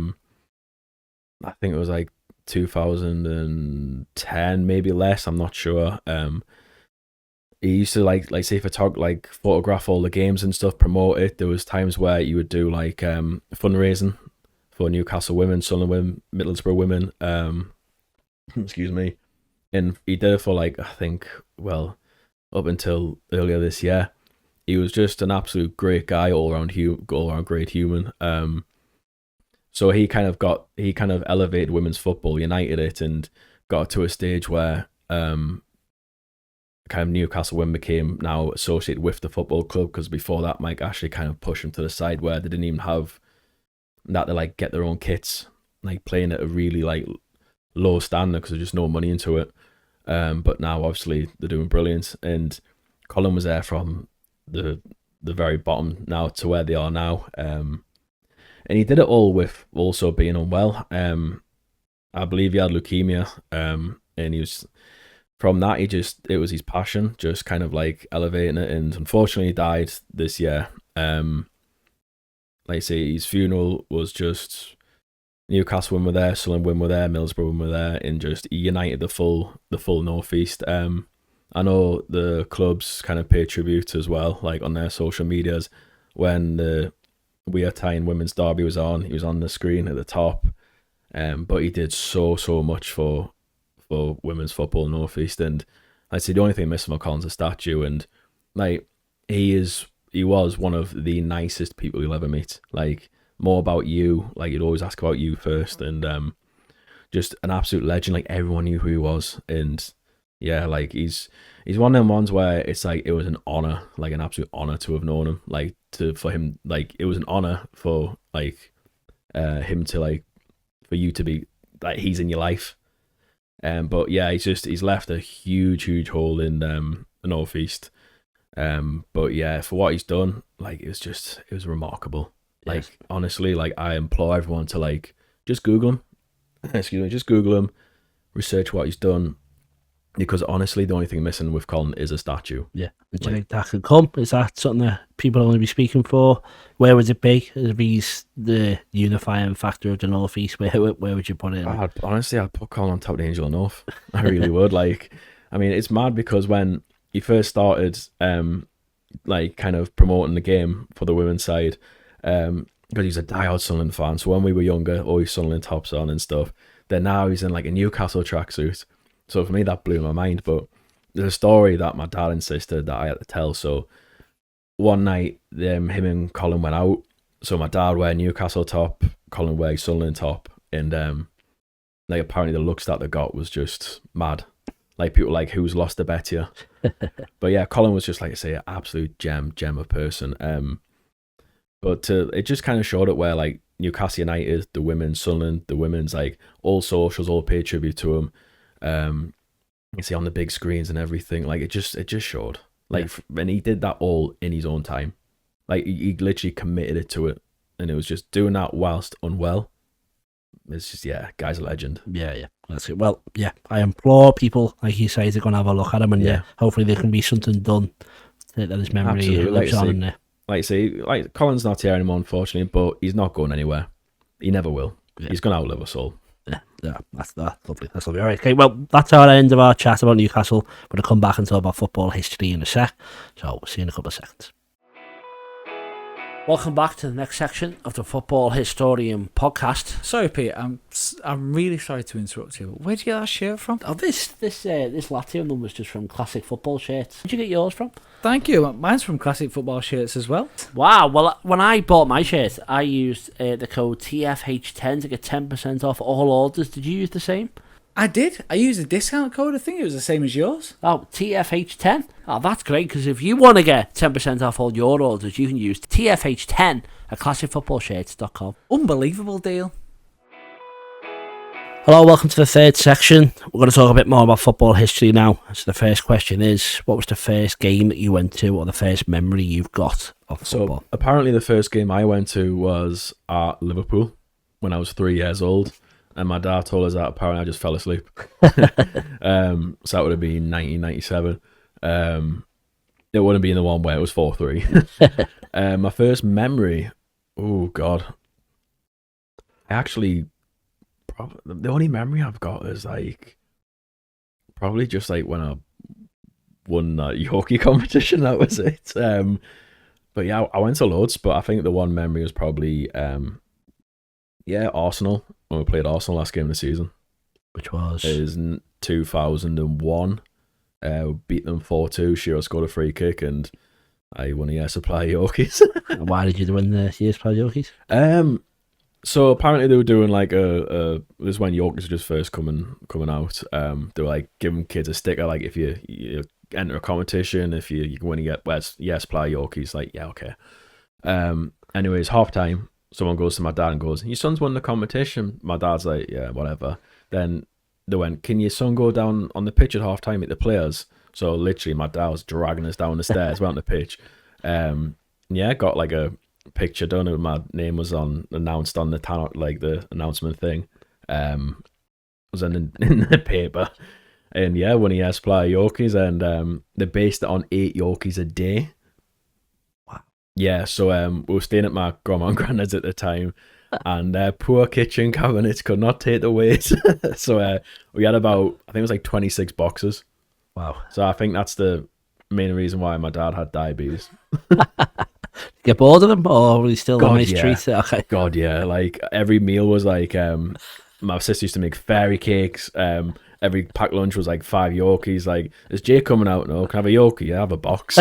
think it was like 2010, maybe less. I'm not sure. He used to like say photograph all the games and stuff, promote it. There was times where you would do like fundraising for Newcastle women, Sunderland women, Middlesbrough women. Excuse me. And he did it for like, I think, well, up until earlier this year. He was just an absolute great guy, all around great human. So he kind of elevated women's football, united it, and got to a stage where kind of Newcastle women became now associated with the football club, because before that Mike Ashley kind of pushed them to the side where they didn't even have that, they like get their own kits, like playing at a really like low standard because there's just no money into it. But now obviously they're doing brilliant, and Colin was there from the very bottom now to where they are now. And he did it all with also being unwell. I believe he had leukemia, and he was, from that, it was his passion, just kind of like elevating it. And unfortunately, he died this year. Like I say, his funeral was just Newcastle women were there, Sunderland women were there, Middlesbrough women were there, and just he united the full North East. I know the clubs kind of pay tribute as well, like on their social medias. When the We Are Tying Women's Derby was on, he was on the screen at the top. But he did so much for women's football in North East, and I'd say the only thing missing from Colin's a statue. And like he was one of the nicest people you'll ever meet. Like, more about you, like he'd always ask about you first, and just an absolute legend. Like, everyone knew who he was, and yeah, like he's one of them ones where it's like it was an honor, like an absolute honor to have known him. Like for him, like it was an honor for like him to like for you to be like he's in your life. But yeah, he's left a huge hole in the North East. But yeah, for what he's done, like it was remarkable. Like, yes. Honestly, like I implore everyone to like just Google him. Just Google him, research what he's done, because honestly, the only thing missing with Colin is a statue. Yeah, do you think that could come? Is that something that people are going to be speaking for? Where would it be? Would it be the unifying factor of the North East? Where would you put it? I'd put Colin on top of the Angel of the North. I really would. Like, I mean, it's mad because when he first started, like kind of promoting the game for the women's side, because he's a diehard Sunderland fan. So when we were younger, always Sunderland tops on and stuff. Then now he's in like a Newcastle tracksuit. So for me, that blew my mind. But there's a story that my dad insisted that I had to tell. So one night, him and Colin went out. So my dad wear Newcastle top, Colin wear Sunderland top, and like apparently the looks that they got was just mad. Like people like, who's lost the bet here? But yeah, Colin was just like I say, an absolute gem of person. But it just kind of showed it where like Newcastle United, the women's, Sunderland, the women's, like all socials all pay tribute to him. You see on the big screens and everything. Like it just showed. Like, yeah. And he did that all in his own time. Like he literally committed it to it, and it was just doing that whilst unwell. It's just, yeah, guy's a legend. Yeah, that's it. Well, yeah, I implore people, like you say, to go and have a look at him, and yeah hopefully there can be something done that his memory lives on in there. Like I say, like Colin's not here anymore, unfortunately, but he's not going anywhere. He never will. Yeah. He's going to outlive us all. Yeah, that's lovely. That's lovely. All right, okay. Well, that's our end of our chat about Newcastle. We're going to come back and talk about football history in a sec. So we'll see you in a couple of seconds. Welcome back to the next section of the Football Historian podcast. Sorry, Pete, I'm really sorry to interrupt you. Where'd you get that shirt from? Oh, this Latium number's just from Classic Football Shirts. Where'd you get yours from? Thank you. Mine's from Classic Football Shirts as well. Wow. Well, when I bought my shirt, I used the code TFH10 to get 10% off all orders. Did you use the same? I did. I used a discount code. I think it was the same as yours. Oh, TFH10. Oh, that's great, because if you want to get 10% off all your orders, you can use TFH10 at classicfootballshirts.com. Unbelievable deal. Hello, welcome to the third section. We're going to talk a bit more about football history now. So the first question is, what was the first game that you went to, or the first memory you've got of football? So apparently the first game I went to was at Liverpool when I was 3 years old. And my dad told us that apparently I just fell asleep. So that would have been 1997. It wouldn't be in the one where it was 4-3. My first memory, oh God. The only memory I've got is like, probably just like when I won that Yorkie competition, that was it. But yeah, I went to loads, but I think the one memory was probably, Arsenal. When we played Arsenal last game of the season, which was? It was 2001. We beat them 4-2. Shearer scored a free kick, and I won a year supply of Yorkies. Why did you win the year supply of Yorkies? So apparently they were doing like this is when Yorkies were just first coming out. They were like giving kids a sticker, like if you enter a competition, if you can win, you get year supply of Yorkies. Like, yeah, okay. Anyways, half time. Someone goes to my dad and goes, your son's won the competition. My dad's like, yeah, whatever. Then they went, "Can your son go down on the pitch at half time at the players?" So literally, my dad was dragging us down the stairs, went on the pitch. Yeah, got like a picture done. And my name was announced on the announcement thing. Was in the paper, and yeah, when he has supply Yorkies, and they based it on 8 Yorkies a day. Wow. Yeah, so we were staying at my grandma and granddad's at the time, and poor kitchen cabinets could not take the weight. So we had about, I think it was like 26 boxes. Wow. So I think that's the main reason why my dad had diabetes. Get bored of them, or were you still a nice yeah. treat? Okay. God, yeah. Like every meal was like, my sister used to make fairy cakes. Every packed lunch was like 5 Yorkies. Like, is Jay coming out? No, can I have a Yorkie? Yeah, have a box.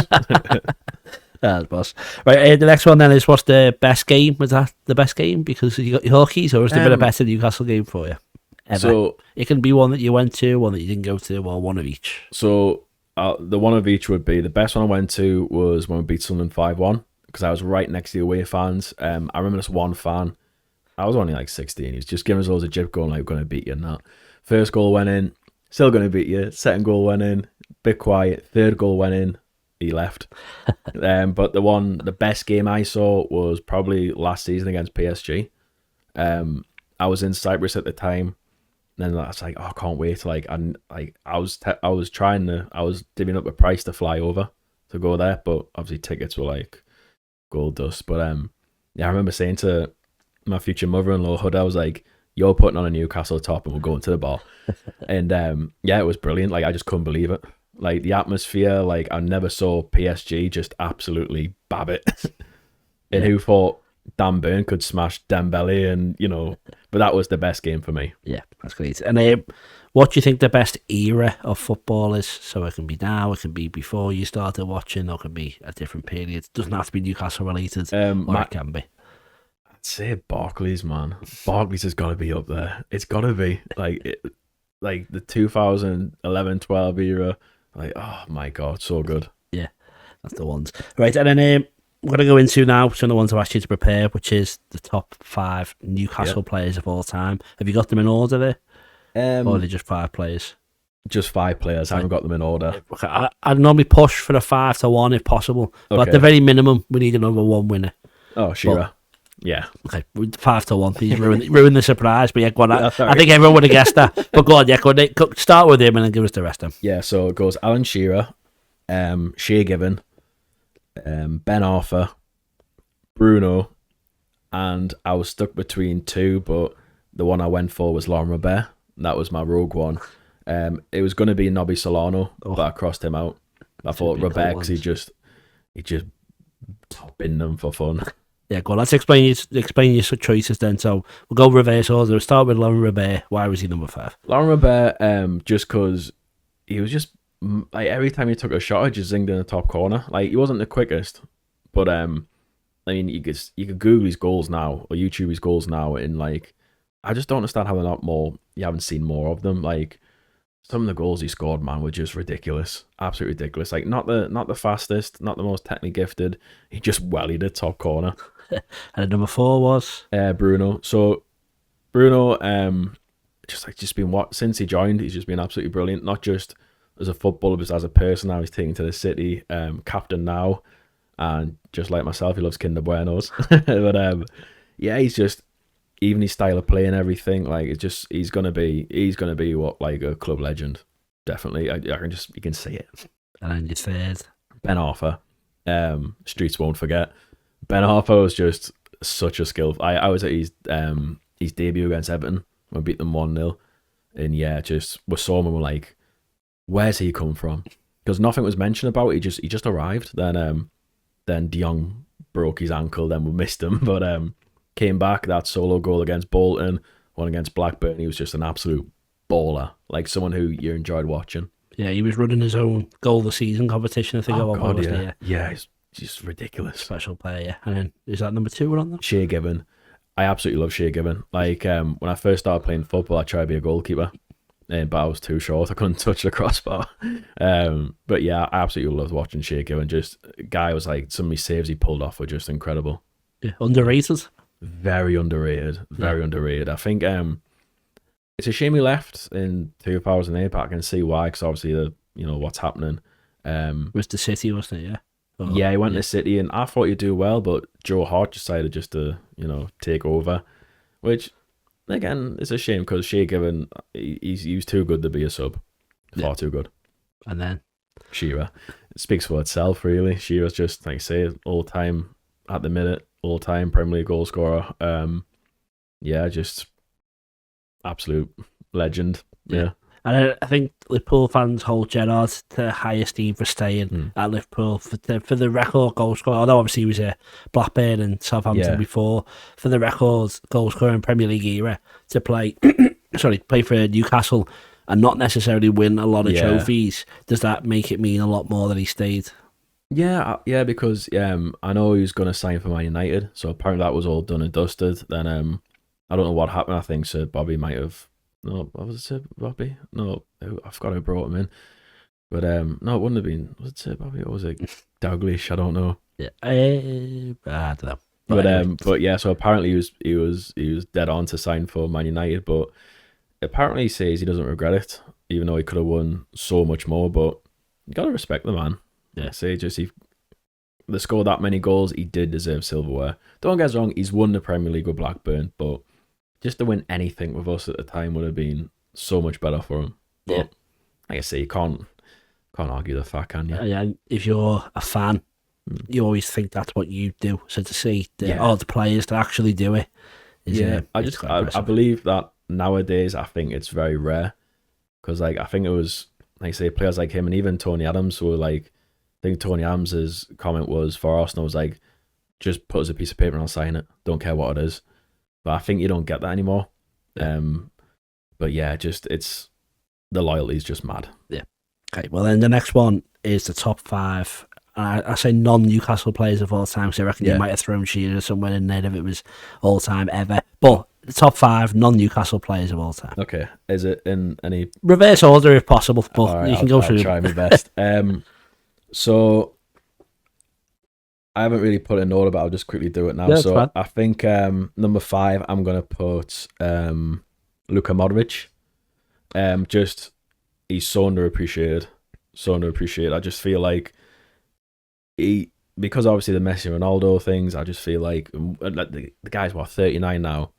That's boss. Right, the next one then is, what's the best game? Was that the best game because you got Yorkies, or was there been a better Newcastle game for you? Ever? So it can be one that you went to, one that you didn't go to, or one of each. So the one of each would be, the best one I went to was when we beat Sunderland 5-1, because I was right next to the away fans. I remember this one fan, I was only like 16, he was just giving us loads of jib going like, we're going to beat you and that. First goal went in, still going to beat you. Second goal went in, bit quiet. Third goal went in, he left. But the best game I saw was probably last season against PSG. I was in Cyprus at the time. And then I was like, oh, I can't wait. I was divvying up a price to fly over to go there, but obviously tickets were like gold dust. But yeah, I remember saying to my future mother-in-law, Hood, I was like, you're putting on a Newcastle top and we're going to the bar. And yeah, it was brilliant. Like, I just couldn't believe it. Like, the atmosphere, like, I never saw PSG just absolutely bab it. And who thought Dan Burn could smash Dembele, and, you know, but that was the best game for me. Yeah, that's great. And what do you think the best era of football is? So it can be now, it can be before you started watching, or it can be a different period. It doesn't have to be Newcastle related, or it can be. I'd say Barclays, man. Barclays has got to be up there. It's got to be. Like the 2011-12 era. Like, oh my God, so good. Yeah, that's the ones. Right, and then we're going to go into now some of the ones I've asked you to prepare, which is the top 5 Newcastle players of all time. Have you got them in order there? Or are they just 5 players? Just 5 players. I haven't got them in order. Okay. I'd normally push for a 5-1 if possible. But at the very minimum, we need another 1 winner. Oh, sure. Yeah. Okay, 5-1. He's ruin the surprise. But yeah, go on. I think everyone would have guessed that. But go on, yeah, go on. Start with him and then give us the rest of them. Yeah, so it goes Alan Shearer, Shea Given, Ben Arthur, Bruno, and I was stuck between 2, but the one I went for was Laurent Robert. That was my rogue one. It was going to be Nobby Solano, but I crossed him out. I thought Robert, because he just binned them for fun. Yeah, go on. Let's explain your choices then. So we'll go reverse order. We'll start with Laurent Robert. Why was he number 5? Laurent Robert, just because he was just, like, every time he took a shot, he just zinged in the top corner. Like, he wasn't the quickest, but I mean, you could Google his goals now, or YouTube his goals now, and like, I just don't understand how you haven't seen more of them. Like, some of the goals he scored, man, were just ridiculous, absolutely ridiculous. Like, not the fastest, not the most technically gifted. He just wellied the top corner. And number 4 was Bruno. So Bruno, just been since he joined, he's just been absolutely brilliant. Not just as a footballer, but as a person. Now he's taken to the city, captain now, and just like myself, he loves Kinder Buenos. But yeah, he's just, even his style of play and everything, like, it's just, he's gonna be what, like, a club legend, definitely. I can just, you can see it. And then your 3rd, Ben Arthur. Streets won't forget. Ben Arthur was just such a skill. I was at his debut against Everton. We beat them 1-0, and yeah, just we saw him and we're like, where's he come from? Because nothing was mentioned about it. He just arrived. Then De Jong broke his ankle. Then we missed him, but came back. That solo goal against Bolton, one against Blackburn. He was just an absolute baller, like someone who you enjoyed watching. Yeah, he was running his own goal of the season competition, I think. Yeah, he's just ridiculous. Special player, yeah. And then, is that number 2 we're on there? Shea Given. I absolutely love Shea Given. Like, when I first started playing football, I tried to be a goalkeeper, but I was too short. I couldn't touch the crossbar. But yeah, I absolutely loved watching Shea Given. Just, guy was like, some of his saves he pulled off were just incredible. Yeah, underrated? Very underrated. Very underrated. I think it's a shame he left in 2008, but I can see why, because obviously what's happening. Was the City, wasn't it? Yeah. Yeah, he went to City, and I thought he'd do well, but Joe Hart decided just to, take over, which, again, it's a shame because Shea Given, he's too good to be a sub. Far too good. And then? Shearer. It speaks for itself, really. Shearer's just, like I say, all-time, at the minute, all-time Premier League goal scorer. Just absolute legend. Yeah. And I think Liverpool fans hold Gerrard to high esteem for staying at Liverpool for the record goal scorer. Although obviously he was a Blackburn and Southampton before, for the record goal scorer in Premier League era to play for Newcastle and not necessarily win a lot of trophies. Does that make it mean a lot more that he stayed? Yeah, because I know he was going to sign for Man United, so apparently that was all done and dusted. Then I don't know what happened. I think Sir Bobby might have. No, what was it, Sir Bobby? No, I forgot who brought him in. But no, it wouldn't have been. Was it Sir Bobby or was it Dalglish? I don't know. Yeah, I don't know. But yeah, so apparently he was dead on to sign for Man United, but apparently he says he doesn't regret it, even though he could have won so much more. But you gotta respect the man. Yeah, say they scored that many goals, he did deserve silverware. Don't get us wrong, he's won the Premier League with Blackburn, but just to win anything with us at the time would have been so much better for him. But like I say, you can't argue the fact, can you? Yeah, if you're a fan, you always think that's what you do. So to see the players to actually do it is I believe that nowadays I think it's very rare, because I think it was, like I say, players like him and even Tony Adams who were like, I think Tony Adams' comment was for Arsenal was like, just put us a piece of paper and I'll sign it. Don't care what it is. But I think you don't get that anymore. But yeah, it's the loyalty is just mad. Yeah. Okay. Well, then the next one is the top 5. I say non-Newcastle players of all time, so I reckon you might have thrown Shearer somewhere in there if it was all time ever. But the top 5 non-Newcastle players of all time. Okay. Is it in any reverse order if possible? But right, you can go through. I'll try my best. So I haven't really put it in order, but I'll just quickly do it now. So I think number 5, I'm gonna put Luka Modric. Just he's so underappreciated. I just feel like because obviously the Messi Ronaldo things, I just feel like the guy's 39 now.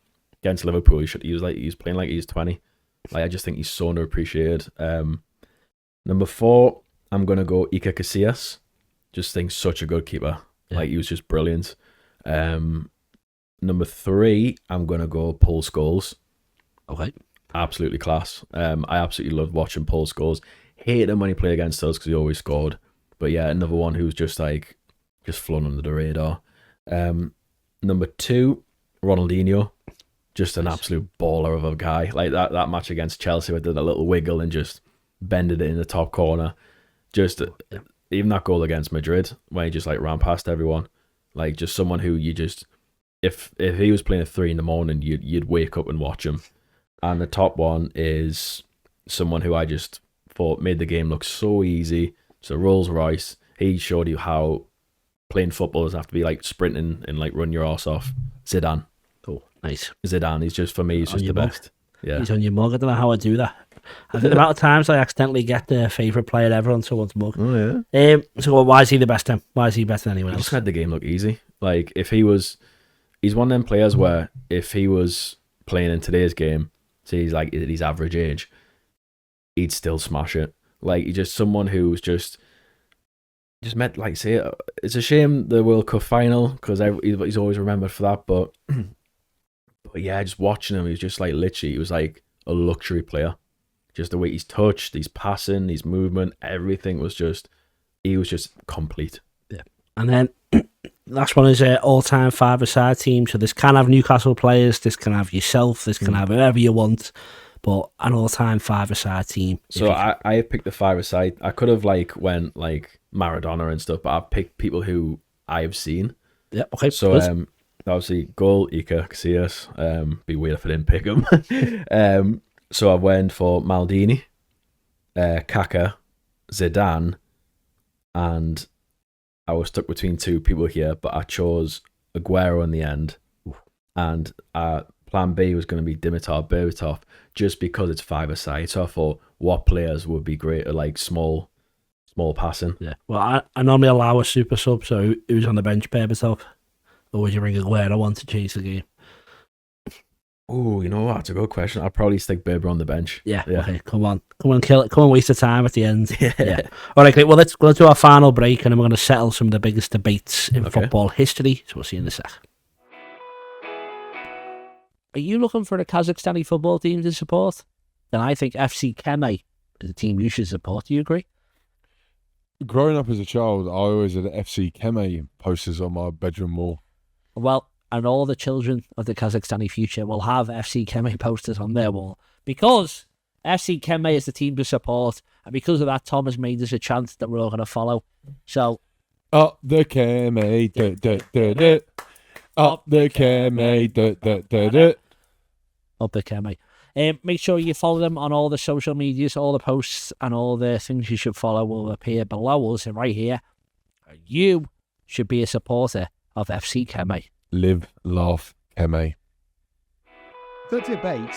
Against Liverpool, he's playing like he's 20. Like I just think he's so underappreciated. Number 4, I'm gonna go Iker Casillas. Just think such a good keeper. Yeah. Like he was just brilliant. Number 3, I'm gonna go Paul Scholes. Okay. Absolutely class. I absolutely loved watching Paul Scholes. Hated him when he played against us because he always scored. But yeah, another one who's just flown under the radar. Number 2, Ronaldinho. Just an absolute baller of a guy. Like that match against Chelsea where he did a little wiggle and just bended it in the top corner. Just even that goal against Madrid where he just ran past everyone. Like just someone who you just, if he was playing at 3 a.m, you'd wake up and watch him. And the top one is someone who I just thought made the game look so easy. So Rolls Royce, he showed you how playing football doesn't have to be sprinting and run your arse off. Zidane. Oh, nice. Zidane, he's just, for me, he's just the best. Yeah. He's on your mug. I don't know how I do that. I think the amount of times I accidentally get the favourite player ever on someone's mug. Oh, yeah. So why is he the best then? Why is he better than anyone else? He just made the game look easy. Like, he's one of them players where if he was playing in today's game, say he's at his average age, he'd still smash it. Like, he's just someone who's just met, it's a shame the World Cup final, because he's always remembered for that, but yeah, just watching him, he was just literally, he was like a luxury player. Just the way he's touched, he's passing, his movement, everything was just, he was just complete. Yeah. And then last one is an all-time 5-a-side team. So this can have Newcastle players, this can have yourself, this can have whoever you want, but an all-time 5-a-side team. So I picked the 5-a-side. I could have went Maradona and stuff, but I've picked people who I've seen. Yeah, okay. So obviously goal, Iker Casillas. Be weird if I didn't pick him. So I went for Maldini, Kaka, Zidane, and I was stuck between 2 people here, but I chose Aguero in the end. And plan B was going to be Dimitar Berbatov, just because it's five-a-side. So I thought, what players would be great at like small passing? Yeah. Well, I normally allow a super sub, so who's on the bench, Berbatov? Or would you bring Aguero on to change the game? Oh, you know what? That's a good question. I'd probably stick Berber on the bench. Yeah. Okay, come on, kill it. Come on, waste the time at the end. Yeah. All right, great. Well, let's go to our final break, and then we're going to settle some of the biggest debates in football history. So we'll see you in a sec. Are you looking for a Kazakhstani football team to support? Then I think FC Kemay is a team you should support. Do you agree? Growing up as a child, I always had FC Kemay posters on my bedroom wall. Well, and all the children of the Kazakhstani future will have FC Kemay posters on their wall, because FC Kemay is the team to support, and because of that, Tom has made us a chant that we're all going to follow. So, up the Kemay, up the Kemay, up the Kemay. Make sure you follow them on all the social medias, all the posts, and all the things you should follow will appear below us right here. You should be a supporter of FC Kemay. Live, laugh, Kemay. The debate.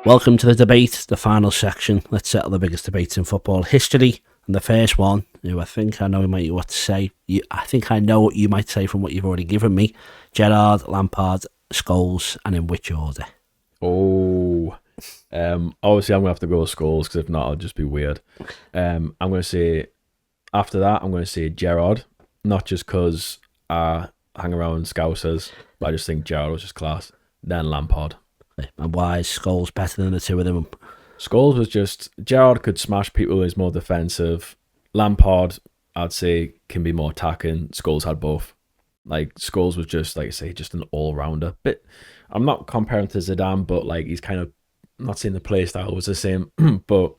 Welcome to the debate, the final section. Let's settle the biggest debates in football history. And the first one, who I think I know what to say. I think I know what you might say from what you've already given me. Gerrard, Lampard, Scholes, and in which order? Oh, obviously I'm going to have to go with Scholes, because if not, I'll just be weird. I'm going to say, after that, I'm going to say Gerrard. Not just because I hang around Scousers, but I just think Gerrard was just class. Then Lampard. And why is Scholes better than the two of them? Scholes was just... Gerrard could smash people, who's more defensive. Lampard, I'd say, can be more attacking. Scholes had both. Like, Scholes was just, like I say, just an all-rounder. But I'm not comparing to Zidane, but like he's kind of... I'm not saying the play style was the same, but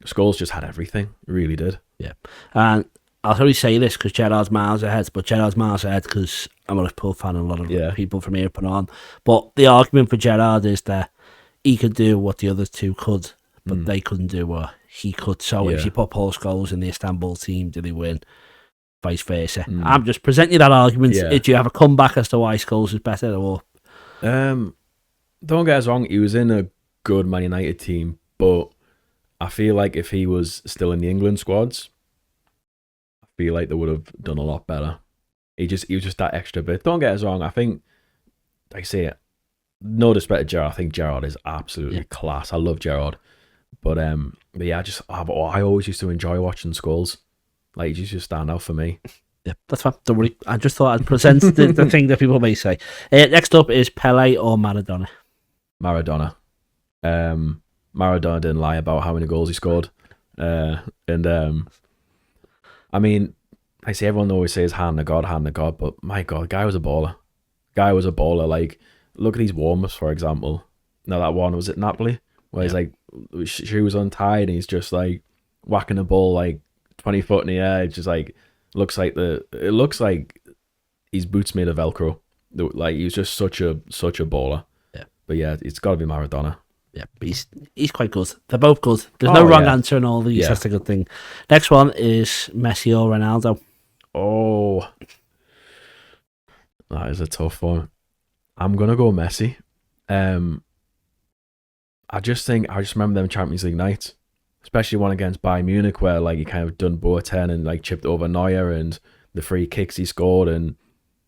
Scholes just had everything. He really did. Yeah. And I'll only say this because Gerrard's miles ahead, but Gerrard's miles ahead because I'm a Liverpool fan and a lot of people from here put on. But the argument for Gerrard is that he could do what the other two could, but they couldn't do what he could. So if you put Paul Scholes in the Istanbul team, do they win? Vice versa. I'm just presenting you that argument. Do you have a comeback as to why Scholes is better? Or don't get us wrong, he was in a good Man United team, but I feel like if he was still in the England squads, I feel like they would have done a lot better. He was just that extra bit. Don't get us wrong, I think, like I say, no disrespect to Gerrard, I think Gerrard is absolutely class. I love Gerrard. But yeah, I always used to enjoy watching Scholes. Like, he used to stand out for me. Yeah, that's fine. Don't worry. I just thought I'd present the thing that people may say. Next up is Pele or Maradona? Maradona. Maradona didn't lie about how many goals he scored. I mean, I say everyone always says hand to God, but my God, guy was a baller. Like, look at these warm-ups, for example. Now that one, was it Napoli? Where he's like, shoes untied, and he's just like whacking the ball like 20 foot in the air. It's just like, it looks like his boots made of Velcro. Like, he was just such a baller. Yeah. But yeah, it's got to be Maradona. Yeah, but he's quite good. They're both good. There's no wrong answer in all these. Yeah. That's a good thing. Next one is Messi or Ronaldo. Oh, that is a tough one. I'm gonna go Messi. I just remember them Champions League nights, especially one against Bayern Munich, where like he kind of done Boateng and like chipped over Neuer, and the free kicks he scored, and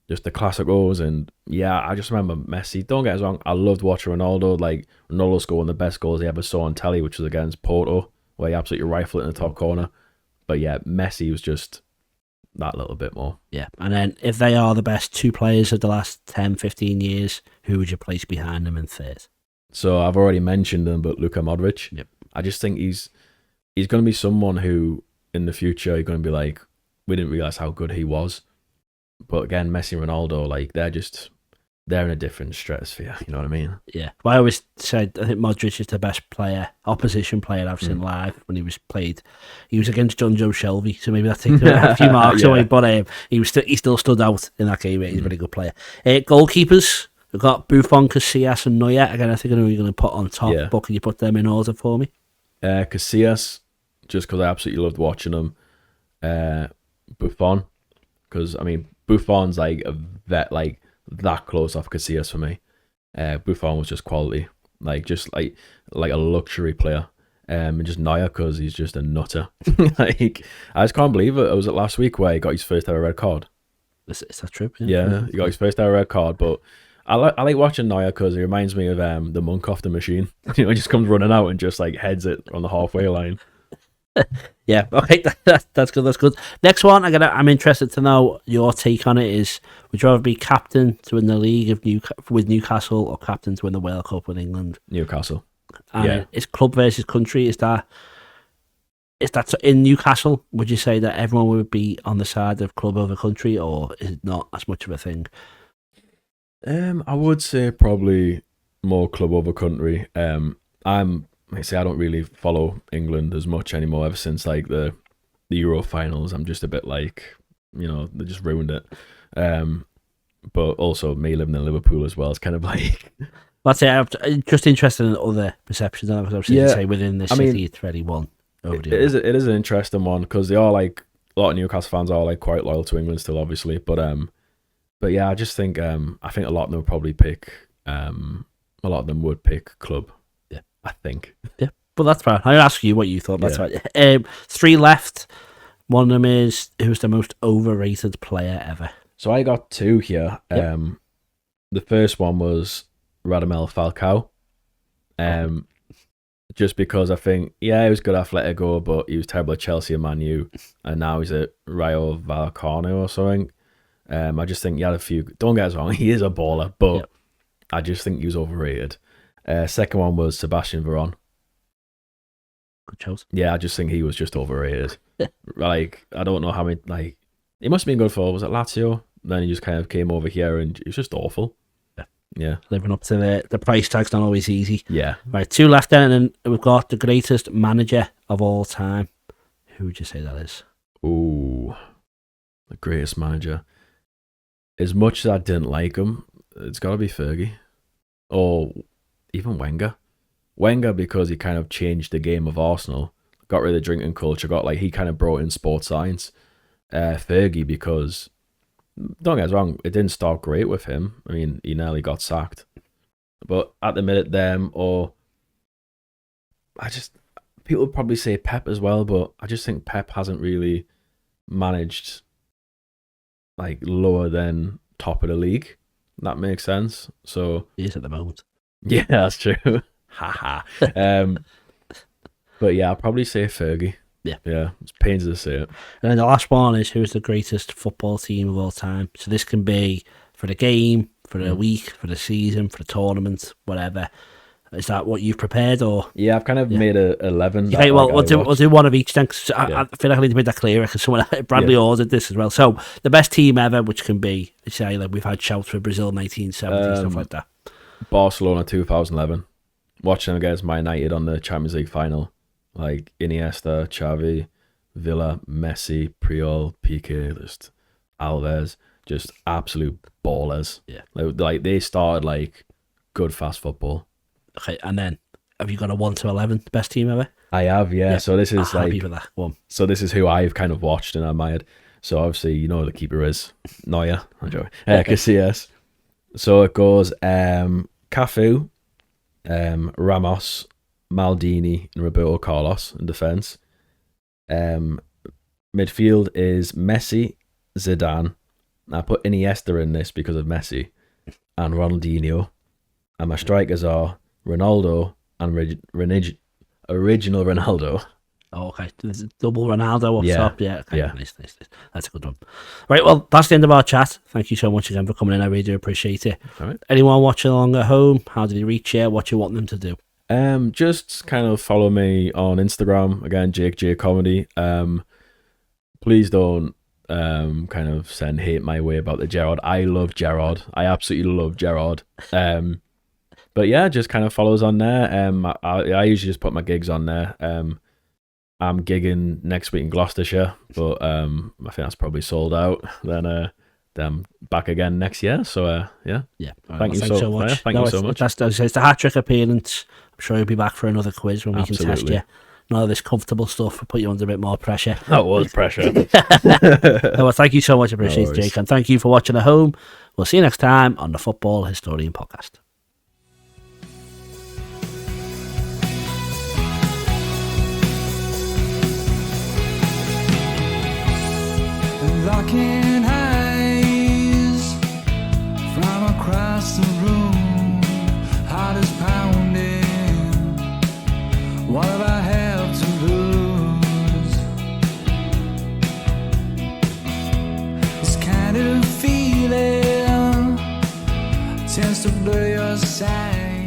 just the classic goals. And yeah, I just remember Messi. Don't get us wrong, I loved watching Ronaldo. Like, Ronaldo scored one of the best goals he ever saw on telly, which was against Porto, where he absolutely rifled it in the top corner. But yeah, Messi was just that little bit more. Yeah, and then if they are the best two players of the last 10, 15 years, who would you place behind them in third? So I've already mentioned him, but Luka Modric. Yep. I just think he's going to be someone who, in the future, you're going to be like, we didn't realise how good he was. But again, Messi and Ronaldo, like, they're in a different stratosphere, you know what I mean? Yeah. Well, I always said, I think Modric is the best opposition player I've seen live when he was played. He was against John Joe Shelby, so maybe that takes a few marks away, but he still stood out in that game. He's a very good player. Goalkeepers, we've got Buffon, Casillas and Neuer. Again, I think I know who you're going to put on top, but can you put them in order for me? Casillas, just because I absolutely loved watching him. Buffon, because, I mean, Buffon's like a vet, like that close off Casillas for me. Buffon was just quality, just like a luxury player. And just Neuer, because he's just a nutter. I just can't believe it. Was it last week where he got his first ever red card? Is that true? Yeah, he got his first ever red card. But I like watching Neuer because he reminds me of the monk off the machine. He just comes running out and just heads it on the halfway line. Yeah, okay, that's good. That's good. Next one, I'm interested to know your take on it. Is would you rather be captain to win the league with Newcastle or captain to win the World Cup with England? Newcastle. And it's club versus country. Is that in Newcastle? Would you say that everyone would be on the side of club over country, or is it not as much of a thing? I would say probably more club over country. I don't really follow England as much anymore ever since the Euro finals. I'm just a bit they just ruined it. But also me living in Liverpool as well. It's kind of That's it. I'm just interested in other perceptions. Because obviously, say within the city, it's very one over the other. It is an interesting one because they are a lot of Newcastle fans are quite loyal to England still, obviously. But yeah, I just think I think a lot of them would probably pick club. Yeah, I think. Yeah, but that's fine. I ask you what you thought. That's right. 3 left. One of them is who's the most overrated player ever. So I got 2 here. Yep. The first one was Radamel Falcao. Just because I think, he was good at Atletico, but he was terrible at Chelsea and Man U, and now he's at Rayo Vallecano or something. I just think he had a few. Don't get us wrong, he is a baller, but I just think he was overrated. Second one was Sebastian Veron. Good choice. Yeah, I just think he was just overrated. I don't know how many. He must have been good for, was it Lazio? Then he just kind of came over here and he was just awful. Yeah. Living up to the price tag's not always easy. Yeah. Right, 2 left then, and then we've got the greatest manager of all time. Who would you say that is? Ooh, the greatest manager. As much as I didn't like him, it's got to be Fergie. Or even Wenger. Wenger, because he kind of changed the game of Arsenal. Got rid of the drinking culture. He kind of brought in sports science. Fergie, because... Don't get us wrong, it didn't start great with him. I mean, he nearly got sacked. But at the minute, people would probably say Pep as well, but I just think Pep hasn't really managed lower than top of the league. That makes sense. So he is at the moment. Yeah, that's true. Haha. But yeah, I'll probably say Fergie. Yeah, it's pains to say it. And then the last one is who's the greatest football team of all time. So this can be for the game, for the week, for the season, for the tournament, whatever. Is that what you've prepared, or? Yeah, I've kind of made 11. Okay, well, we'll do one of each then, because I feel like I need to make that clearer, because Bradley ordered this as well. So the best team ever, which can be, say, we've had shouts for Brazil 1970, stuff like that. Barcelona 2011. Watching them against Man United on the Champions League final. Iniesta, Xavi, Villa, Messi, Puyol, Piqué, just Alves, just absolute ballers. Yeah. They started good fast football. Okay, and then have you got a 1 to 11 best team ever? I have, yeah. So this is happy for that one. So this is who I've kind of watched and admired. So obviously the keeper is Neuer. I'm joking. Casillas. So it goes Cafu, Ramos, Maldini and Roberto Carlos in defence. Midfield is Messi, Zidane. I put Iniesta in this because of Messi and Ronaldinho. And my strikers are Ronaldo and original Ronaldo. Oh, okay. There's a double Ronaldo up top. Yeah, okay. Yeah. Nice. That's a good one. Right, well, that's the end of our chat. Thank you so much again for coming in. I really do appreciate it. All right. Anyone watching along at home, how do they reach you? What do you want them to do? Just kind of follow me on Instagram again, Jake J Comedy. Please don't kind of send hate my way about the Gerrard. I love Gerrard. I absolutely love Gerrard. But yeah, just kind of follows on there. I usually just put my gigs on there. I'm gigging next week in Gloucestershire, but I think that's probably sold out. Then I'm back again next year. So yeah. Thank you so much. Thank you so much. It's the hat trick appearance. I'm sure you'll be back for another quiz when we can test you. None of this comfortable stuff will put you under a bit more pressure. That was pressure. Well, thank you so much. I appreciate it, Jake. And thank you for watching at home. We'll see you next time on the Football Historian Podcast. locking eyes from across the room, heart is pounding. What have I have to lose? This kind of feeling tends to blur your sight.